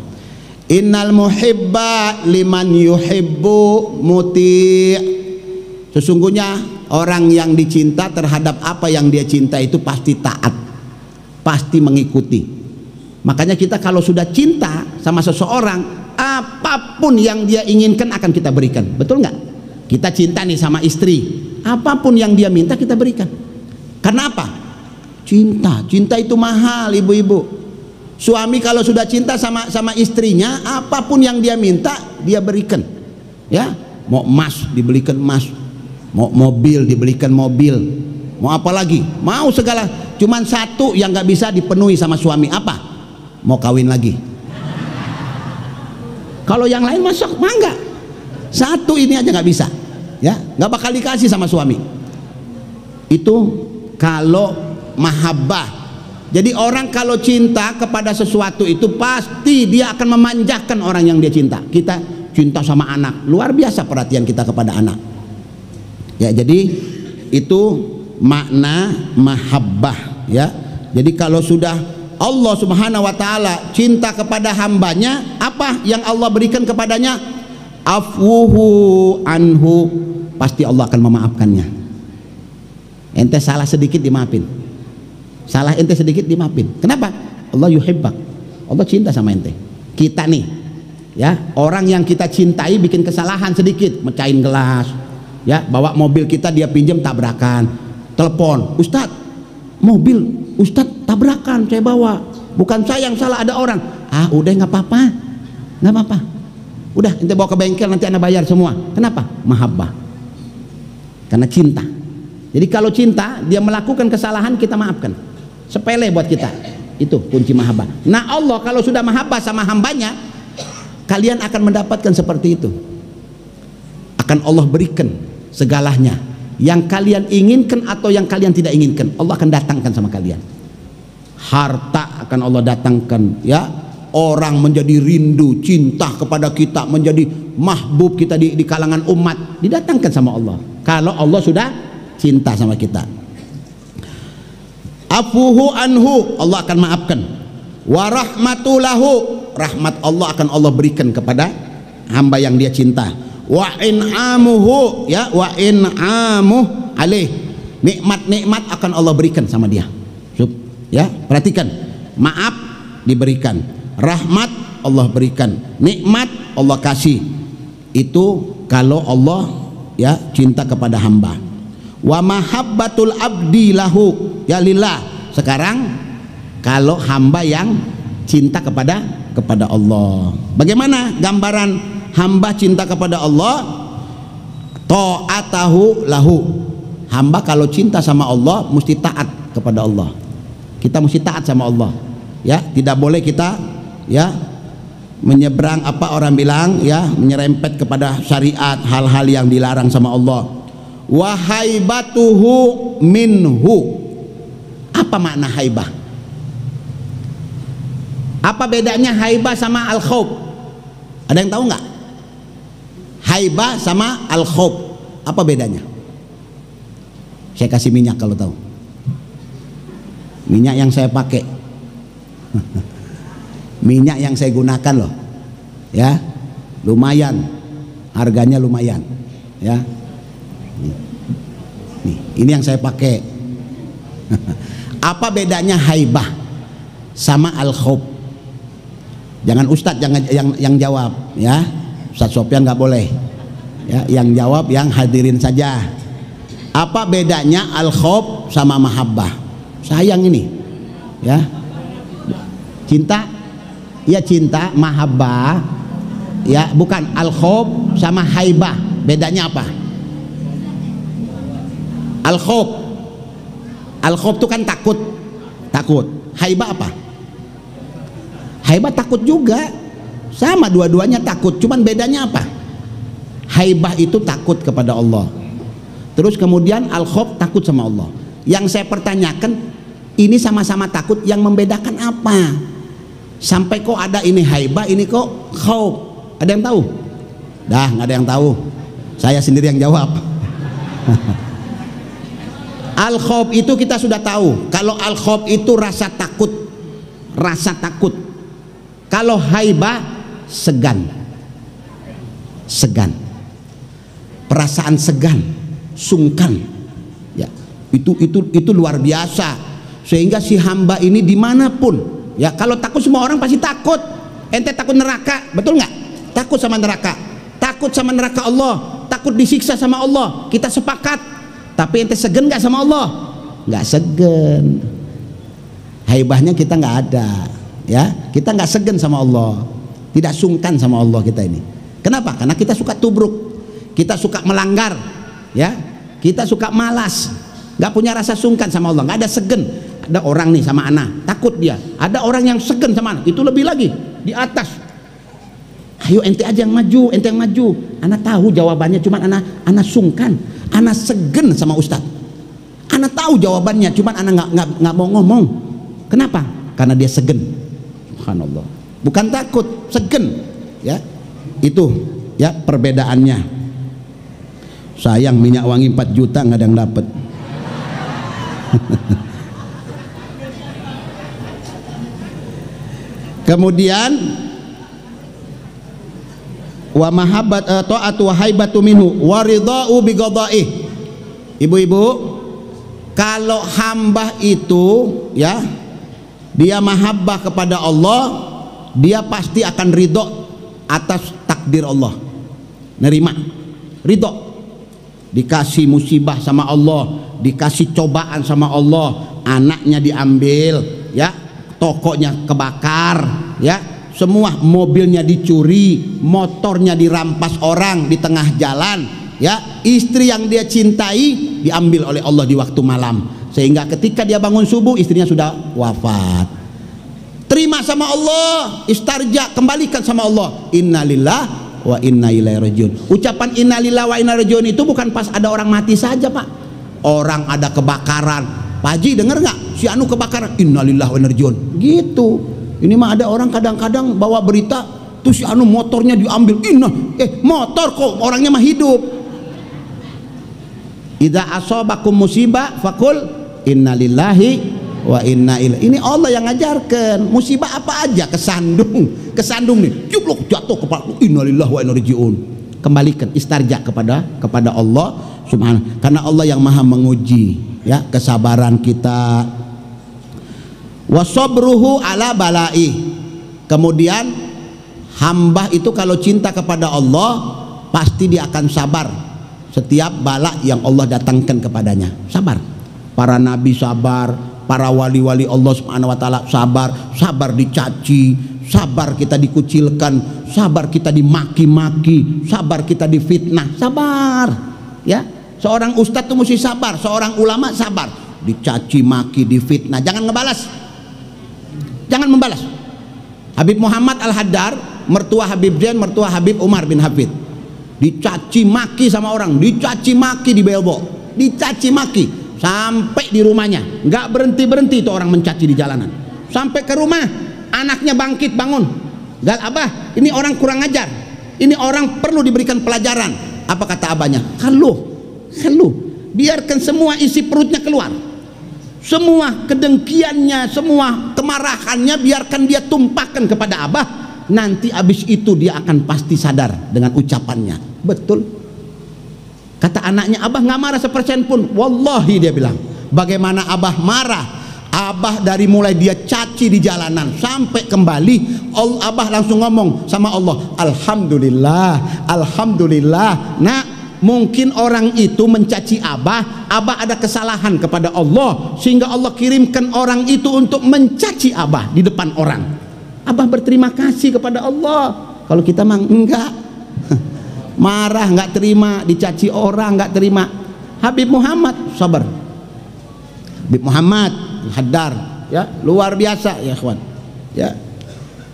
Innal muhibba liman yuhibbu muti'. Sesungguhnya orang yang dicinta terhadap apa yang dia cinta itu pasti taat, pasti mengikuti. Makanya kita kalau sudah cinta sama seseorang, apapun yang dia inginkan akan kita berikan. Betul nggak? Kita cinta nih sama istri, apapun yang dia minta kita berikan. Karena apa? Cinta. Cinta itu mahal, ibu-ibu. Suami kalau sudah cinta sama istrinya, apapun yang dia minta dia berikan. Ya, mau emas dibelikan emas, mau mobil dibelikan mobil, mau apa lagi? Mau segala. Cuman satu yang nggak bisa dipenuhi sama suami, apa? Mau kawin lagi. Kalau yang lain masuk mangga, satu ini aja nggak bisa, ya nggak bakal dikasih sama suami. Itu kalau mahabbah. Jadi orang kalau cinta kepada sesuatu itu pasti dia akan memanjakan orang yang dia cinta. Kita cinta sama anak, luar biasa perhatian kita kepada anak. Ya, jadi itu makna mahabbah, ya. Jadi kalau sudah Allah Subhanahu wa taala cinta kepada hambanya, apa yang Allah berikan kepadanya? Afwuhu anhu, pasti Allah akan memaafkannya. Ente salah sedikit dimaafin, salah ente sedikit dimaafin. Kenapa? Allah yuhibbak, Allah cinta sama ente. Kita nih, ya, orang yang kita cintai bikin kesalahan sedikit, mecahin gelas, ya, bawa mobil kita dia pinjam tabrakan, telepon, Ustadz, mobil Ustadz tabrakan saya bawa, bukan saya yang salah, ada orang. Ah udah nggak apa-apa, nggak apa-apa, udah ente bawa ke bengkel nanti anda bayar semua. Kenapa? Mahabbah, karena cinta. Jadi kalau cinta dia melakukan kesalahan kita maafkan, sepele buat kita, itu kunci mahabbah. Nah Allah kalau sudah mahabbah sama hambanya, kalian akan mendapatkan seperti itu, akan Allah berikan segalanya yang kalian inginkan atau yang kalian tidak inginkan. Allah akan datangkan sama kalian. Harta akan Allah datangkan, ya. Orang menjadi rindu cinta kepada kita, menjadi mahbub kita di kalangan umat, didatangkan sama Allah kalau Allah sudah cinta sama kita. Afuhu anhu, Allah akan maafkan. Wa rahmatulahu, rahmat Allah akan Allah berikan kepada hamba yang dia cinta. Wa in'amuhu, ya, wa in'amuh alaih, nikmat-nikmat akan Allah berikan sama dia. Ya, perhatikan, maaf diberikan, rahmat Allah berikan, nikmat Allah kasih. Itu kalau Allah ya cinta kepada hamba. Wa mahabbatul abdi lahu, ya lillah. Sekarang kalau hamba yang cinta kepada Allah, bagaimana gambaran hamba cinta kepada Allah? Ta'atahu lahu. Hamba kalau cinta sama Allah mesti taat kepada Allah. Kita mesti taat sama Allah, ya. Tidak boleh kita ya menyeberang, apa orang bilang, ya, menyerempet kepada syariat, hal-hal yang dilarang sama Allah. Wa haibatuhu minhu. Apa makna haibah? Apa bedanya haibah sama al-khauf? Ada yang tahu nggak? Haibah sama al-khauf, apa bedanya? Saya kasih minyak kalau tahu. Minyak yang saya pakai, minyak yang saya gunakan loh, ya, lumayan, harganya lumayan, ya. Nih, ini yang saya pakai. Apa bedanya haibah sama al-khauf? Jangan Ustadz yang jawab, ya. Ustadz Sofyan nggak boleh, ya. Yang jawab yang hadirin saja. Apa bedanya al-khauf sama mahabbah? Sayang ini, ya. Cinta Ya cinta, mahabbah. Ya, bukan al-khauf sama haibah. Bedanya apa? Al-khauf. Al-khauf itu kan takut. Takut. Haibah apa? Haibah takut juga. Sama dua-duanya takut, cuman bedanya apa? Haibah itu takut kepada Allah. Terus kemudian al-khauf takut sama Allah. Yang saya pertanyakan, ini sama-sama takut, yang membedakan apa? Sampai kok ada ini haibah, ini kok khauf. Ada yang tahu? Dah, nggak ada yang tahu. Saya sendiri yang jawab. Al-khauf itu kita sudah tahu. Kalau al-khauf itu rasa takut, rasa takut. Kalau haibah segan, segan, perasaan segan, sungkan. Ya, itu luar biasa. Sehingga si hamba ini dimanapun, ya kalau takut semua orang pasti takut. Ente takut neraka, betul nggak? Takut sama neraka, takut sama neraka Allah, takut disiksa sama Allah. Kita sepakat. Tapi ente segen nggak sama Allah? Nggak segen. Haibahnya kita nggak ada. Ya, kita nggak segen sama Allah, tidak sungkan sama Allah kita ini. Kenapa? Karena kita suka tubruk, kita suka melanggar, ya, kita suka malas, nggak punya rasa sungkan sama Allah, nggak ada segen. Ada orang nih sama anak, takut dia. Ada orang yang segen sama anak, itu lebih lagi di atas. Ayo ente aja yang maju, ente yang maju. Anak tahu jawabannya, cuman anak sungkan, anak segen sama Ustadz. Anak tahu jawabannya, cuman anak nggak mau ngomong. Kenapa? Karena dia segen. Subhanallah. Bukan takut, segen. Ya, itu ya perbedaannya. Sayang minyak wangi 4 juta nggak ada yang dapat. Kemudian wa mahabbat ta'atu wa haibatu minhu wa ridha'u bi qada'ih. Ibu-ibu, kalau hamba itu ya dia mahabbah kepada Allah, dia pasti akan ridho atas takdir Allah. Nerima, ridho. Dikasih musibah sama Allah, dikasih cobaan sama Allah, anaknya diambil, ya, tokonya kebakar, ya, semua mobilnya dicuri, motornya dirampas orang di tengah jalan, ya, istri yang dia cintai diambil oleh Allah di waktu malam, sehingga ketika dia bangun subuh istrinya sudah wafat. Terima sama Allah, istarja, kembalikan sama Allah. Innalillahi wa inna ilaihi rajiun. Ucapan innalillahi wa inna ilaihi rajiun itu bukan pas ada orang mati saja, Pak. Orang ada kebakaran, Pak Haji dengar nggak? Si anu kebakaran, innalillahi wa inna ilaihi rajiun. Gitu. Ini mah ada orang kadang-kadang bawa berita, tuh si anu motornya diambil. Motor kok, orangnya mah hidup. Idza asabakum musibah faqul innalillahi wa inna ilaihi. Ini Allah yang ngajarkan. Musibah apa aja, kesandung nih, jublok jatuh kepada innalillahi wa inna ilaihi rajiun. Kembalikan istarja kepada Allah subhanahu, karena Allah yang maha menguji, ya, kesabaran kita. Wasabruhu ala balai. Kemudian hamba itu kalau cinta kepada Allah pasti dia akan sabar setiap bala yang Allah datangkan kepadanya. Sabar. Para nabi sabar, para wali-wali Allah subhanahu wa ta'ala sabar dicaci, sabar kita dikucilkan, sabar kita dimaki-maki, sabar kita difitnah, sabar, ya. Seorang ustadz itu mesti sabar, seorang ulama sabar, dicaci maki, difitnah, jangan ngebalas, jangan membalas. Habib Muhammad Al-Haddar, mertua Habib Zain, mertua Habib Umar bin Hafid, dicaci maki sama orang, dicaci maki di billboard, dicaci maki sampai di rumahnya, nggak berhenti itu orang mencaci di jalanan. Sampai ke rumah, anaknya bangkit bangun, gal abah, ini orang kurang ajar, ini orang perlu diberikan pelajaran. Apa kata abahnya? Keluh, biarkan semua isi perutnya keluar, semua kedengkiannya, semua kemarahannya biarkan dia tumpahkan kepada abah. Nanti abis itu dia akan pasti sadar dengan ucapannya. Betul. Kata anaknya, abah nggak marah sepersen pun. Wallahi dia bilang, bagaimana abah marah? Abah dari mulai dia caci di jalanan sampai kembali, abah langsung ngomong sama Allah, alhamdulillah, alhamdulillah. Nah, mungkin orang itu mencaci abah ada kesalahan kepada Allah, sehingga Allah kirimkan orang itu untuk mencaci abah di depan orang. Abah berterima kasih kepada Allah. Kalau kita mah enggak. Marah, enggak terima, dicaci orang, enggak terima. Habib Muhammad sabar. Habib Muhammad Haddar, ya, luar biasa ya kawan. Ya.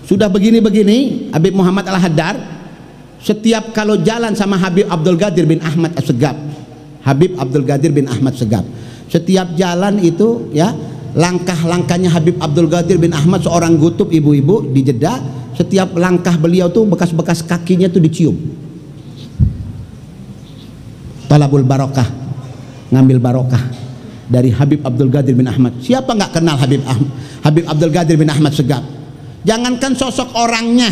Sudah begini-begini Habib Muhammad Al-Haddar, setiap kalau jalan sama Habib Abdul Qadir bin Ahmad As-Segaf, Habib Abdul Qadir bin Ahmad Segaf, setiap jalan itu ya, langkah-langkahnya Habib Abdul Qadir bin Ahmad, seorang gutub ibu-ibu di Jeddah, setiap langkah beliau tuh bekas-bekas kakinya tuh dicium. Talabul barokah, ngambil barokah dari Habib Abdul Qadir bin Ahmad. Siapa nggak kenal Habib Abdul Qadir bin Ahmad Segaf? Jangankan sosok orangnya,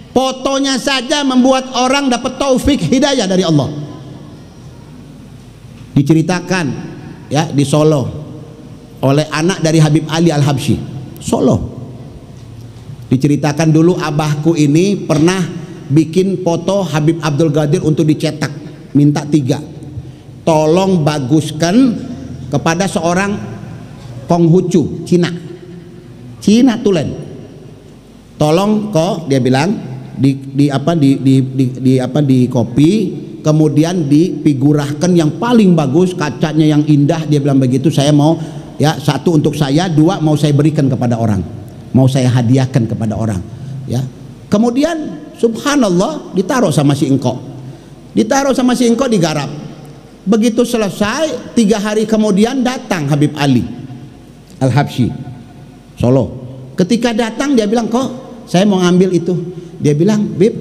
fotonya saja membuat orang dapat taufik hidayah dari Allah. Diceritakan ya di Solo oleh anak dari Habib Ali Al-Habsyi, Solo. Diceritakan dulu abahku ini pernah bikin foto Habib Abdul Qadir untuk dicetak, minta 3. Tolong baguskan kepada seorang Konghucu Cina tulen. Tolong kok, dia bilang di copy, kemudian difigurahkan yang paling bagus, kacanya yang indah, dia bilang begitu. Saya mau ya, 1 untuk saya, 2 mau saya berikan kepada orang, mau saya hadiahkan kepada orang ya. Kemudian subhanallah ditaruh sama si engkok, digarap. Begitu selesai 3 hari kemudian datang Habib Ali Al-Habsyi Solo. Ketika datang dia bilang, kok saya mau ngambil itu. Dia bilang, Bib,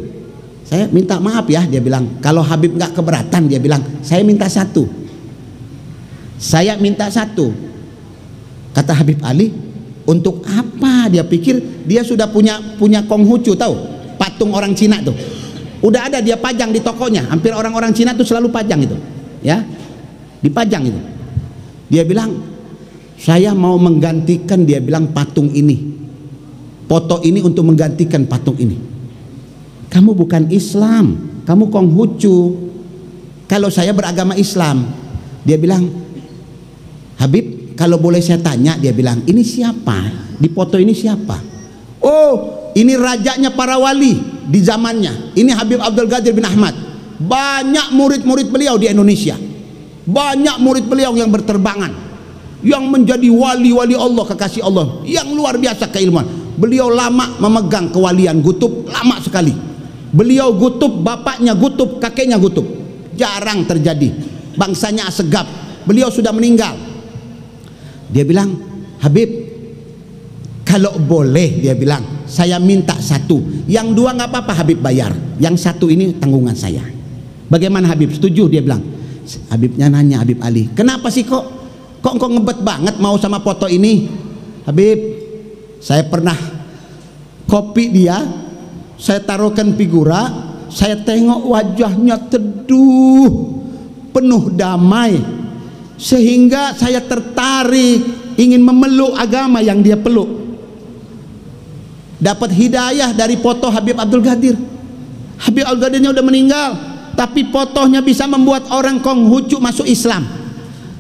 saya minta maaf ya. Dia bilang, kalau Habib nggak keberatan, dia bilang, saya minta 1. Saya minta 1. Kata Habib Ali, untuk apa? Dia pikir dia sudah punya Konghucu, tahu? Patung orang Cina tuh. Udah ada dia pajang di tokonya. Hampir orang-orang Cina tuh selalu pajang itu. Ya. Dipajang itu. Dia bilang, saya mau menggantikan, dia bilang, patung ini. Foto ini untuk menggantikan patung ini. Kamu bukan Islam, kamu Konghucu. Kalau saya beragama Islam. Dia bilang, Habib, kalau boleh saya tanya, dia bilang, ini siapa? Di foto ini siapa? Oh, ini rajanya para wali di zamannya. Ini Habib Abdul Qadir bin Ahmad. Banyak murid-murid beliau di Indonesia. Banyak murid beliau yang berterbangan, yang menjadi wali-wali Allah, kekasih Allah, yang luar biasa keilmuan. Beliau lama memegang kewalian, gutub lama sekali. Beliau gutub, bapaknya gutub, kakeknya gutub. Jarang terjadi. Bangsanya As-Segaf. Beliau sudah meninggal. Dia bilang, Habib, kalau boleh, dia bilang, saya minta 1. Yang 2 nggak apa-apa Habib bayar. Yang 1 ini tanggungan saya. Bagaimana Habib? Setuju? Dia bilang. Habibnya nanya, Habib Ali, kenapa sih kok ngebet banget mau sama foto ini? Habib, saya pernah copy dia, saya taruhkan figura, saya tengok wajahnya teduh, penuh damai, sehingga saya tertarik ingin memeluk agama yang dia peluk. Dapat hidayah dari foto Habib Abdul Qadir. Habib Abdul Qadirnya udah meninggal, tapi fotonya bisa membuat orang Konghucu masuk Islam.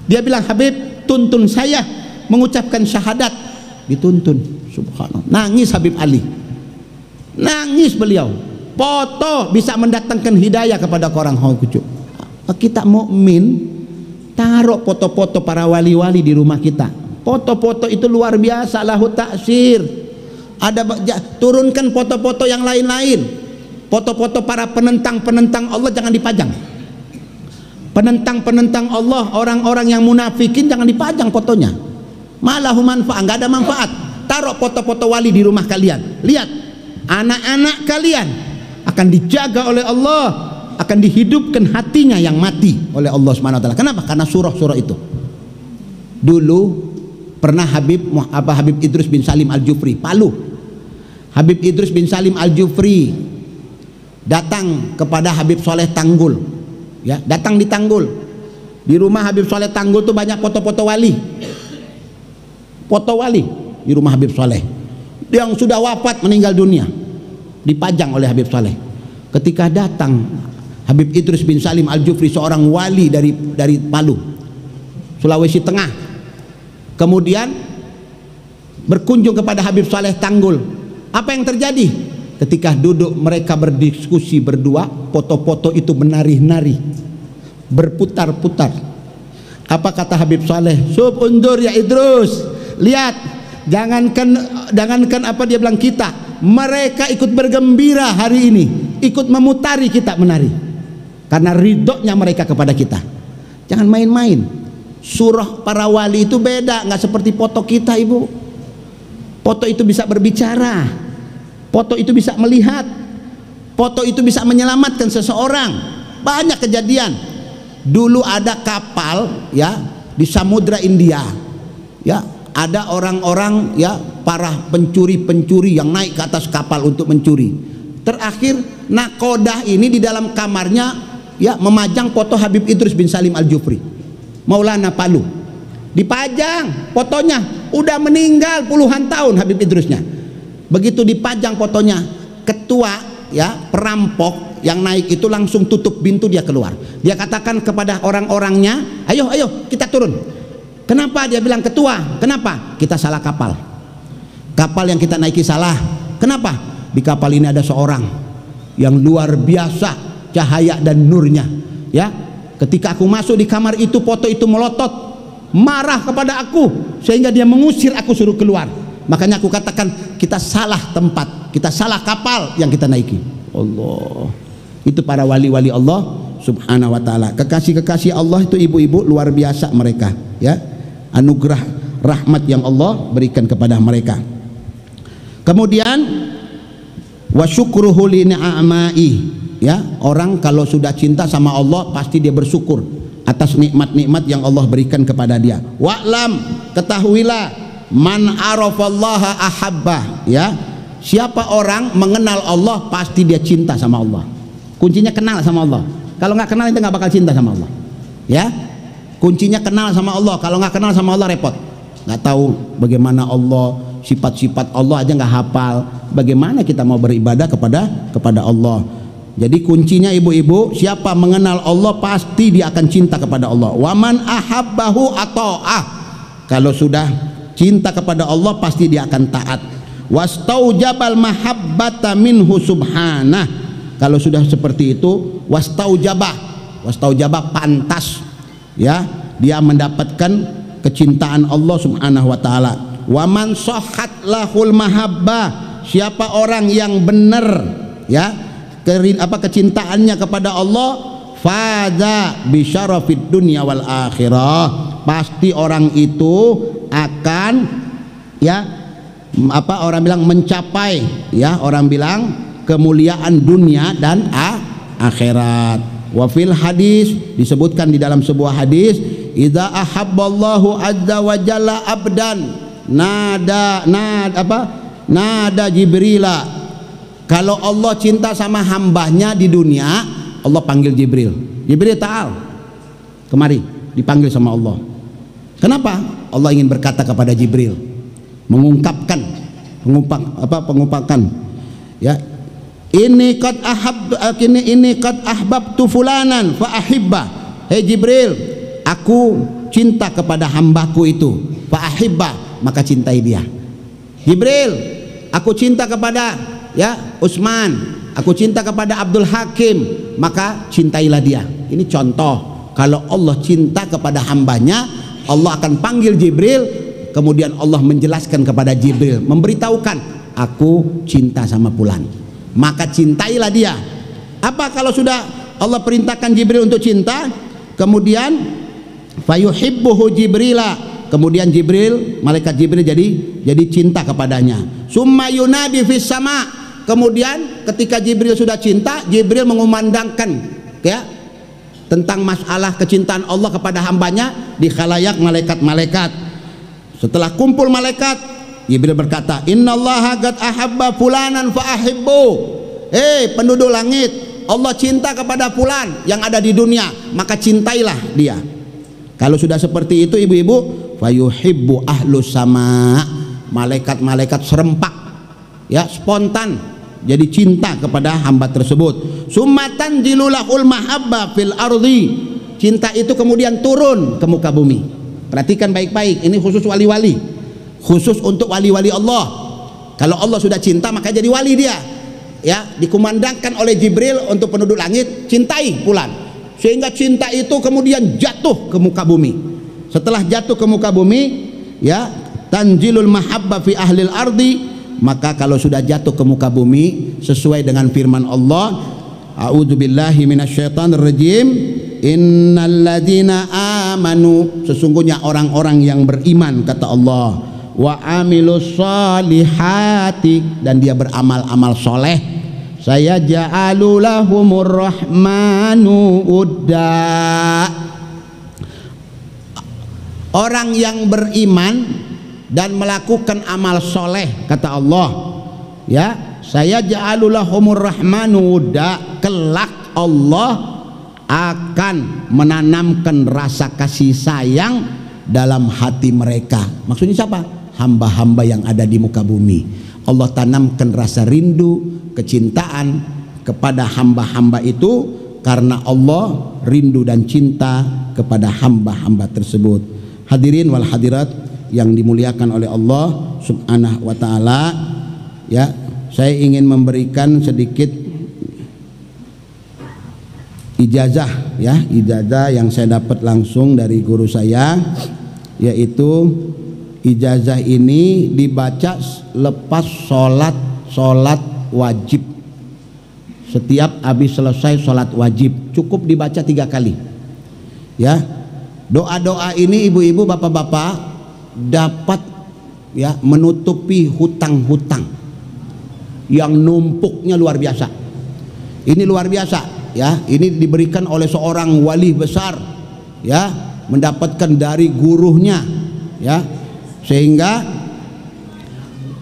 Dia bilang, Habib, tuntun saya mengucapkan syahadat. Dituntun. Subhanallah. Nangis Habib Ali. Nangis beliau. Foto bisa mendatangkan hidayah kepada orang Konghucu. Kita mukmin, taruh foto-foto para wali-wali di rumah kita. Foto-foto itu luar biasa, lahu taksir. Ada, turunkan foto-foto yang lain-lain. Foto-foto para penentang-penentang Allah jangan dipajang. Penentang-penentang Allah, orang-orang yang munafikin jangan dipajang fotonya. Malah manfaat, nggak ada manfaat. Taruh foto-foto wali di rumah kalian. Lihat, anak-anak kalian akan dijaga oleh Allah, akan dihidupkan hatinya yang mati oleh Allah Subhanahu wa taala. Kenapa? Karena surah-surah itu. Dulu pernah Habib Idrus bin Salim Al-Jufri, Palu. Habib Idrus bin Salim Al-Jufri datang kepada Habib Soleh Tanggul, ya, datang di Tanggul. Di rumah Habib Soleh Tanggul tuh banyak foto-foto wali, foto wali di rumah Habib Soleh yang sudah wafat meninggal dunia, dipajang oleh Habib Soleh. Ketika datang Habib Idrus bin Salim Al-Jufri, seorang wali dari Palu, Sulawesi Tengah, kemudian berkunjung kepada Habib Soleh Tanggul. Apa yang terjadi? Ketika duduk mereka berdiskusi berdua, foto-foto itu menari-nari, berputar-putar. Apa kata Habib Saleh? Sub undur ya Idrus, lihat, jangankan apa dia bilang, kita, mereka ikut bergembira hari ini, ikut memutari kita menari, karena ridhonya mereka kepada kita. Jangan main-main. Surah para wali itu beda, nggak seperti foto kita, ibu. Foto itu bisa berbicara, foto itu bisa melihat, foto itu bisa menyelamatkan seseorang. Banyak kejadian. Dulu ada kapal ya di Samudra India, ya ada orang-orang ya para pencuri-pencuri yang naik ke atas kapal untuk mencuri. Terakhir nakodah ini di dalam kamarnya ya memajang foto Habib Idrus bin Salim Al-Jufri, Maulana Palu. Dipajang fotonya, udah meninggal puluhan tahun Habib Idrusnya. Begitu dipajang fotonya, ketua ya perampok yang naik itu langsung tutup pintu, dia keluar. Dia katakan kepada orang-orangnya, ayo kita turun. Kenapa? Dia bilang, ketua, kenapa? Kita salah kapal, kapal yang kita naiki salah. Kenapa? Di kapal ini ada seorang yang luar biasa cahaya dan nurnya ya. Ketika aku masuk di kamar itu, foto itu melotot, marah kepada aku sehingga dia mengusir aku, suruh keluar. Makanya aku katakan kita salah tempat, kita salah kapal yang kita naiki. Allah, itu para wali-wali Allah subhanahu wa ta'ala, kekasih-kekasih Allah itu ibu-ibu luar biasa mereka ya, anugerah rahmat yang Allah berikan kepada mereka. Kemudian wa syukruhu li ni'amai ya, orang kalau sudah cinta sama Allah pasti dia bersyukur atas nikmat-nikmat yang Allah berikan kepada dia. Wa'lam, ketahuilah, man arafallaha ahabbah ya, siapa orang mengenal Allah pasti dia cinta sama Allah. Kuncinya kenal sama Allah. Kalau nggak kenal itu nggak bakal cinta sama Allah ya. Kuncinya kenal sama Allah. Kalau nggak kenal sama Allah repot, nggak tahu bagaimana Allah, sifat-sifat Allah aja nggak hafal, bagaimana kita mau beribadah kepada Allah. Jadi kuncinya ibu-ibu, siapa mengenal Allah pasti dia akan cinta kepada Allah. Waman ahabbahu ata'ah, kalau sudah cinta kepada Allah pasti dia akan taat. Wastaujabal mahabbata minhu subhanah, kalau sudah seperti itu wastaujabah pantas ya, dia mendapatkan kecintaan Allah subhanahu wa ta'ala. Waman sahhat lahul mahabbah, siapa orang yang benar ya kecintaannya kepada Allah, faza bisyarafid dunya wal akhirah, pasti orang itu akan ya orang bilang mencapai ya, orang bilang kemuliaan dunia dan akhirat. Wa fil hadis, disebutkan di dalam sebuah hadis, idza ahabballahu azza wa jalla abdan nada Jibrila, kalau Allah cinta sama hambanya di dunia, Allah panggil Jibril. Jibril ta'al, kemari, dipanggil sama Allah. Kenapa? Allah ingin berkata kepada Jibril, mengungkapkan ya, ini qad ahbabtu fulanan fa ahibba. Hei Jibril, aku cinta kepada hambaku itu, fa ahibba, maka cintai dia. Jibril, aku cinta kepada ya Utsman, aku cinta kepada Abdul Hakim, maka cintailah dia. Ini contoh, kalau Allah cinta kepada hambanya, Allah akan panggil Jibril, kemudian Allah menjelaskan kepada Jibril, memberitahukan, aku cinta sama fulan, maka cintailah dia. Apa kalau sudah Allah perintahkan Jibril untuk cinta, kemudian fayuhibbuhu Jibrila, kemudian Jibril, malaikat Jibril jadi cinta kepadanya. Summa yunadi fis sama, kemudian ketika Jibril sudah cinta, Jibril mengumandangkan ya tentang masalah kecintaan Allah kepada hambanya di khalayak malaikat-malaikat. Setelah kumpul malaikat, Jibril berkata, innallaha qad ahabba fulanan fa ahibbu. Penduduk langit, Allah cinta kepada fulan yang ada di dunia, maka cintailah dia. Kalau sudah seperti itu ibu-ibu, fayuhibbu ahlus sama, malaikat-malaikat serempak ya, spontan jadi cinta kepada hamba tersebut. Summatan jilulahul mahabba fil ardi, cinta itu kemudian turun ke muka bumi. Perhatikan baik-baik, ini khusus wali-wali, khusus untuk wali-wali Allah. Kalau Allah sudah cinta maka jadi wali dia. Ya, dikumandangkan oleh Jibril untuk penduduk langit, cintai fulan. Sehingga cinta itu kemudian jatuh ke muka bumi. Setelah jatuh ke muka bumi, ya, tanzilul mahabbah fi ahlil ardi, maka kalau sudah jatuh ke muka bumi sesuai dengan firman Allah, a'udzubillahi minasyaitonir rajim, innalladzina amanu, sesungguhnya orang-orang yang beriman kata Allah, wa amilus solihati, dan dia beramal-amal soleh, saya ja'alu lahumur rahmanu udda. Orang yang beriman dan melakukan amal soleh kata Allah, ya, saya ja'alu lahumur rahmanu udda, kelak Allah akan menanamkan rasa kasih sayang dalam hati mereka. Maksudnya siapa? Hamba-hamba yang ada di muka bumi. Allah tanamkan rasa rindu, kecintaan kepada hamba-hamba itu karena Allah rindu dan cinta kepada hamba-hamba tersebut. Hadirin wal hadirat yang dimuliakan oleh Allah Subhanahu wa taala, ya, saya ingin memberikan sedikit ijazah, ya, ijazah yang saya dapat langsung dari guru saya, yaitu ijazah ini dibaca lepas sholat wajib. Setiap habis selesai sholat wajib cukup dibaca 3 kali, ya. Doa-doa ini ibu-ibu, bapak-bapak, dapat, ya, menutupi hutang-hutang yang numpuknya luar biasa. Ini luar biasa, ya. Ini diberikan oleh seorang wali besar, ya, mendapatkan dari gurunya, ya, sehingga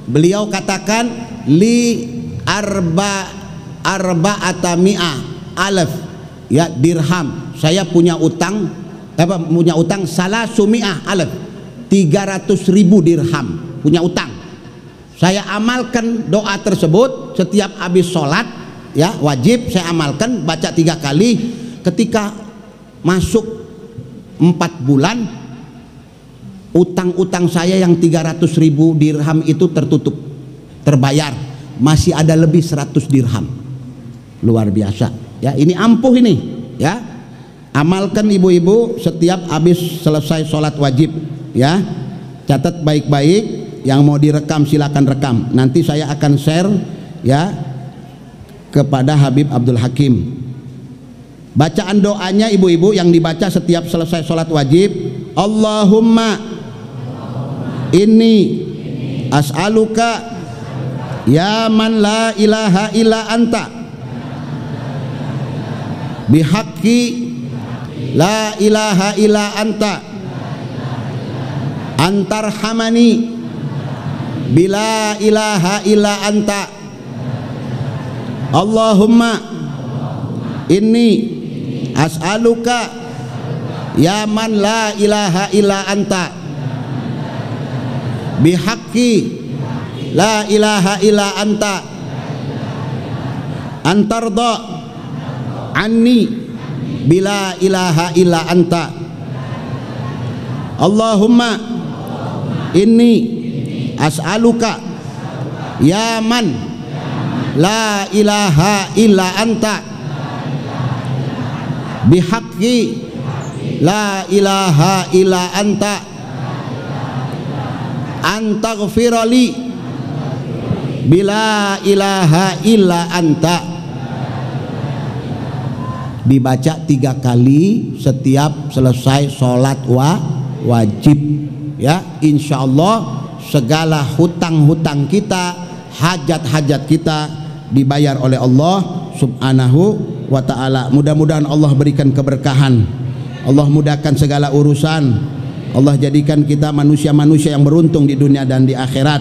beliau katakan li arba'ata mi'ah alaf, ya, dirham. Saya punya utang, punya utang salasumi'ah alaf, 300.000 dirham punya utang. Saya amalkan doa tersebut setiap habis sholat, ya, wajib saya amalkan, baca 3 kali. Ketika masuk 4 bulan, utang-utang saya yang 300.000 dirham itu tertutup, terbayar. Masih ada lebih 100 dirham. Luar biasa, ya. Ini ampuh ini, ya. Amalkan ibu-ibu setiap habis selesai sholat wajib, ya. Catat baik-baik, yang mau direkam silakan rekam. Nanti saya akan share, ya, kepada Habib Abdul Hakim. Bacaan doanya ibu-ibu yang dibaca setiap selesai sholat wajib, Allahumma inni as'aluka ya man la ilaha illa anta bihaqqi la ilaha illa anta antarhamani bila ilaha illa anta Allahumma inni as'aluka ya man la ilaha illa anta bihaqqi la ilaha illa anta antarda anni bila ilaha illa anta Allahumma inni as'aluka ya man la ilaha illa anta bihaqqi la ilaha illa anta antaghfirali bila ilaha illa anta. Dibaca 3 kali setiap selesai sholat wajib, ya. Insya Allah segala hutang-hutang kita, hajat-hajat kita dibayar oleh Allah Subhanahu wa ta'ala. Mudah-mudahan Allah berikan keberkahan, Allah mudahkan segala urusan, Allah jadikan kita manusia-manusia yang beruntung di dunia dan di akhirat.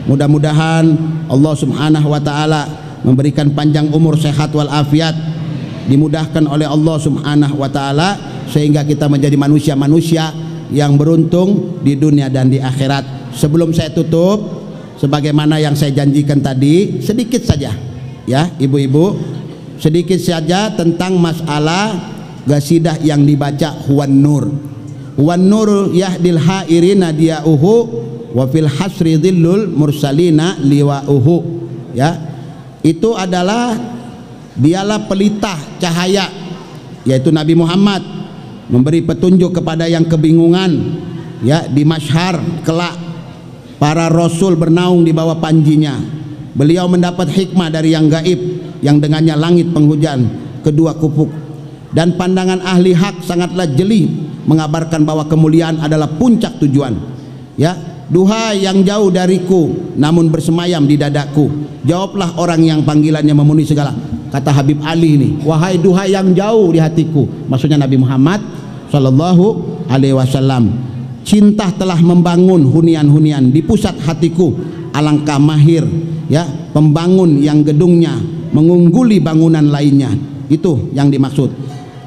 Mudah-mudahan Allah Subhanahu wa ta'ala memberikan panjang umur, sehat walafiat, dimudahkan oleh Allah Subhanahu wa ta'ala, sehingga kita menjadi manusia-manusia yang beruntung di dunia dan di akhirat. Sebelum saya tutup, sebagaimana yang saya janjikan tadi, sedikit saja, ya ibu-ibu, sedikit saja tentang masalah qasidah yang dibaca Huwan Nur. Huwan Nur yahdil hairina diya'uhu wa fil hasri dhillul mursalina liwa'uhu, ya. Itu adalah dialah pelita cahaya, yaitu Nabi Muhammad, memberi petunjuk kepada yang kebingungan, ya, di masyhar kelak para rasul bernaung di bawah panjinya. Beliau mendapat hikmah dari yang gaib, yang dengannya langit penghujan kedua kupuk, dan pandangan ahli hak sangatlah jeli mengabarkan bahwa kemuliaan adalah puncak tujuan, ya. Duhai yang jauh dariku namun bersemayam di dadaku, jawablah orang yang panggilannya memenuhi segala. Kata Habib Ali ini, wahai duhai yang jauh di hatiku, maksudnya Nabi Muhammad sallallahu alaihi wasallam. Cinta telah membangun hunian-hunian di pusat hatiku, alangkah mahir, ya, pembangun yang gedungnya mengungguli bangunan lainnya. Itu yang dimaksud.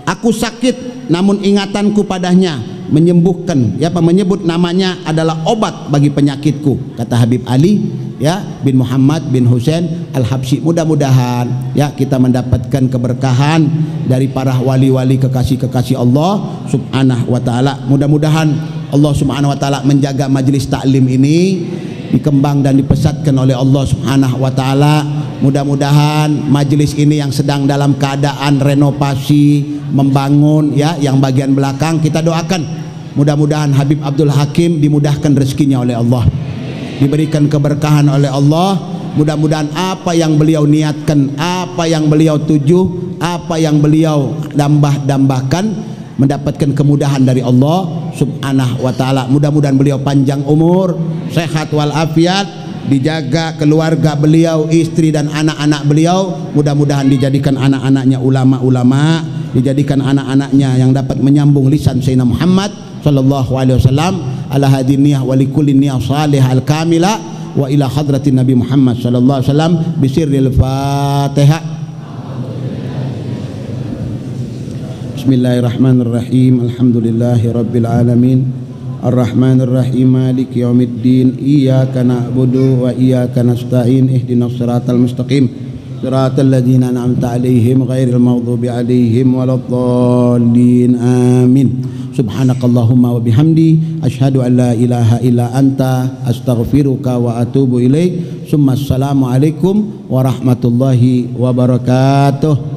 Aku sakit namun ingatanku padanya menyembuhkan, ya, menyebut namanya adalah obat bagi penyakitku, kata Habib Ali, ya, bin Muhammad bin Husain Al-Habsyi. Mudah-mudahan, ya, kita mendapatkan keberkahan dari para wali-wali kekasih-kekasih Allah subhanahu wa ta'ala. Mudah-mudahan Allah subhanahu wa ta'ala menjaga majelis taklim ini dikembang dan dipesatkan oleh Allah subhanahu wa ta'ala. Mudah-mudahan majelis ini yang sedang dalam keadaan renovasi, membangun, ya, yang bagian belakang, kita doakan mudah-mudahan Habib Abdul Hakim dimudahkan rezekinya oleh Allah, diberikan keberkahan oleh Allah. Mudah-mudahan apa yang beliau niatkan, apa yang beliau tuju, apa yang beliau dambah-dambahkan mendapatkan kemudahan dari Allah subhanahu wa ta'ala. Mudah-mudahan beliau panjang umur, sehat walafiat, dijaga keluarga beliau, istri dan anak-anak beliau. Mudah-mudahan dijadikan anak-anaknya ulama-ulama, dijadikan anak-anaknya yang dapat menyambung lisan Sayyidina Muhammad sallallahu alaihi wasallam ala hadiniyah wa likulli niyah salihah al-kamila wa ila hadratin Nabi Muhammad sallallahu alaihi wasallam bisirril Fatihah. Bismillahirrahmanirrahim. Alhamdulillahi rabbil alamin. Ar-Rahmanir Rahim. Maliki yaumiddin. Iyyaka na'budu wa iyyaka nasta'in. Ihdinas siratal mustaqim. Siratal ladzina an'amta 'alaihim ghairil maghdubi 'alaihim waladdallin. Amin. Subhanakallahumma wa bihamdi asyhadu an la ilaha illa anta astaghfiruka wa atubu ilaik. Summa assalamu alaikum warahmatullahi wabarakatuh.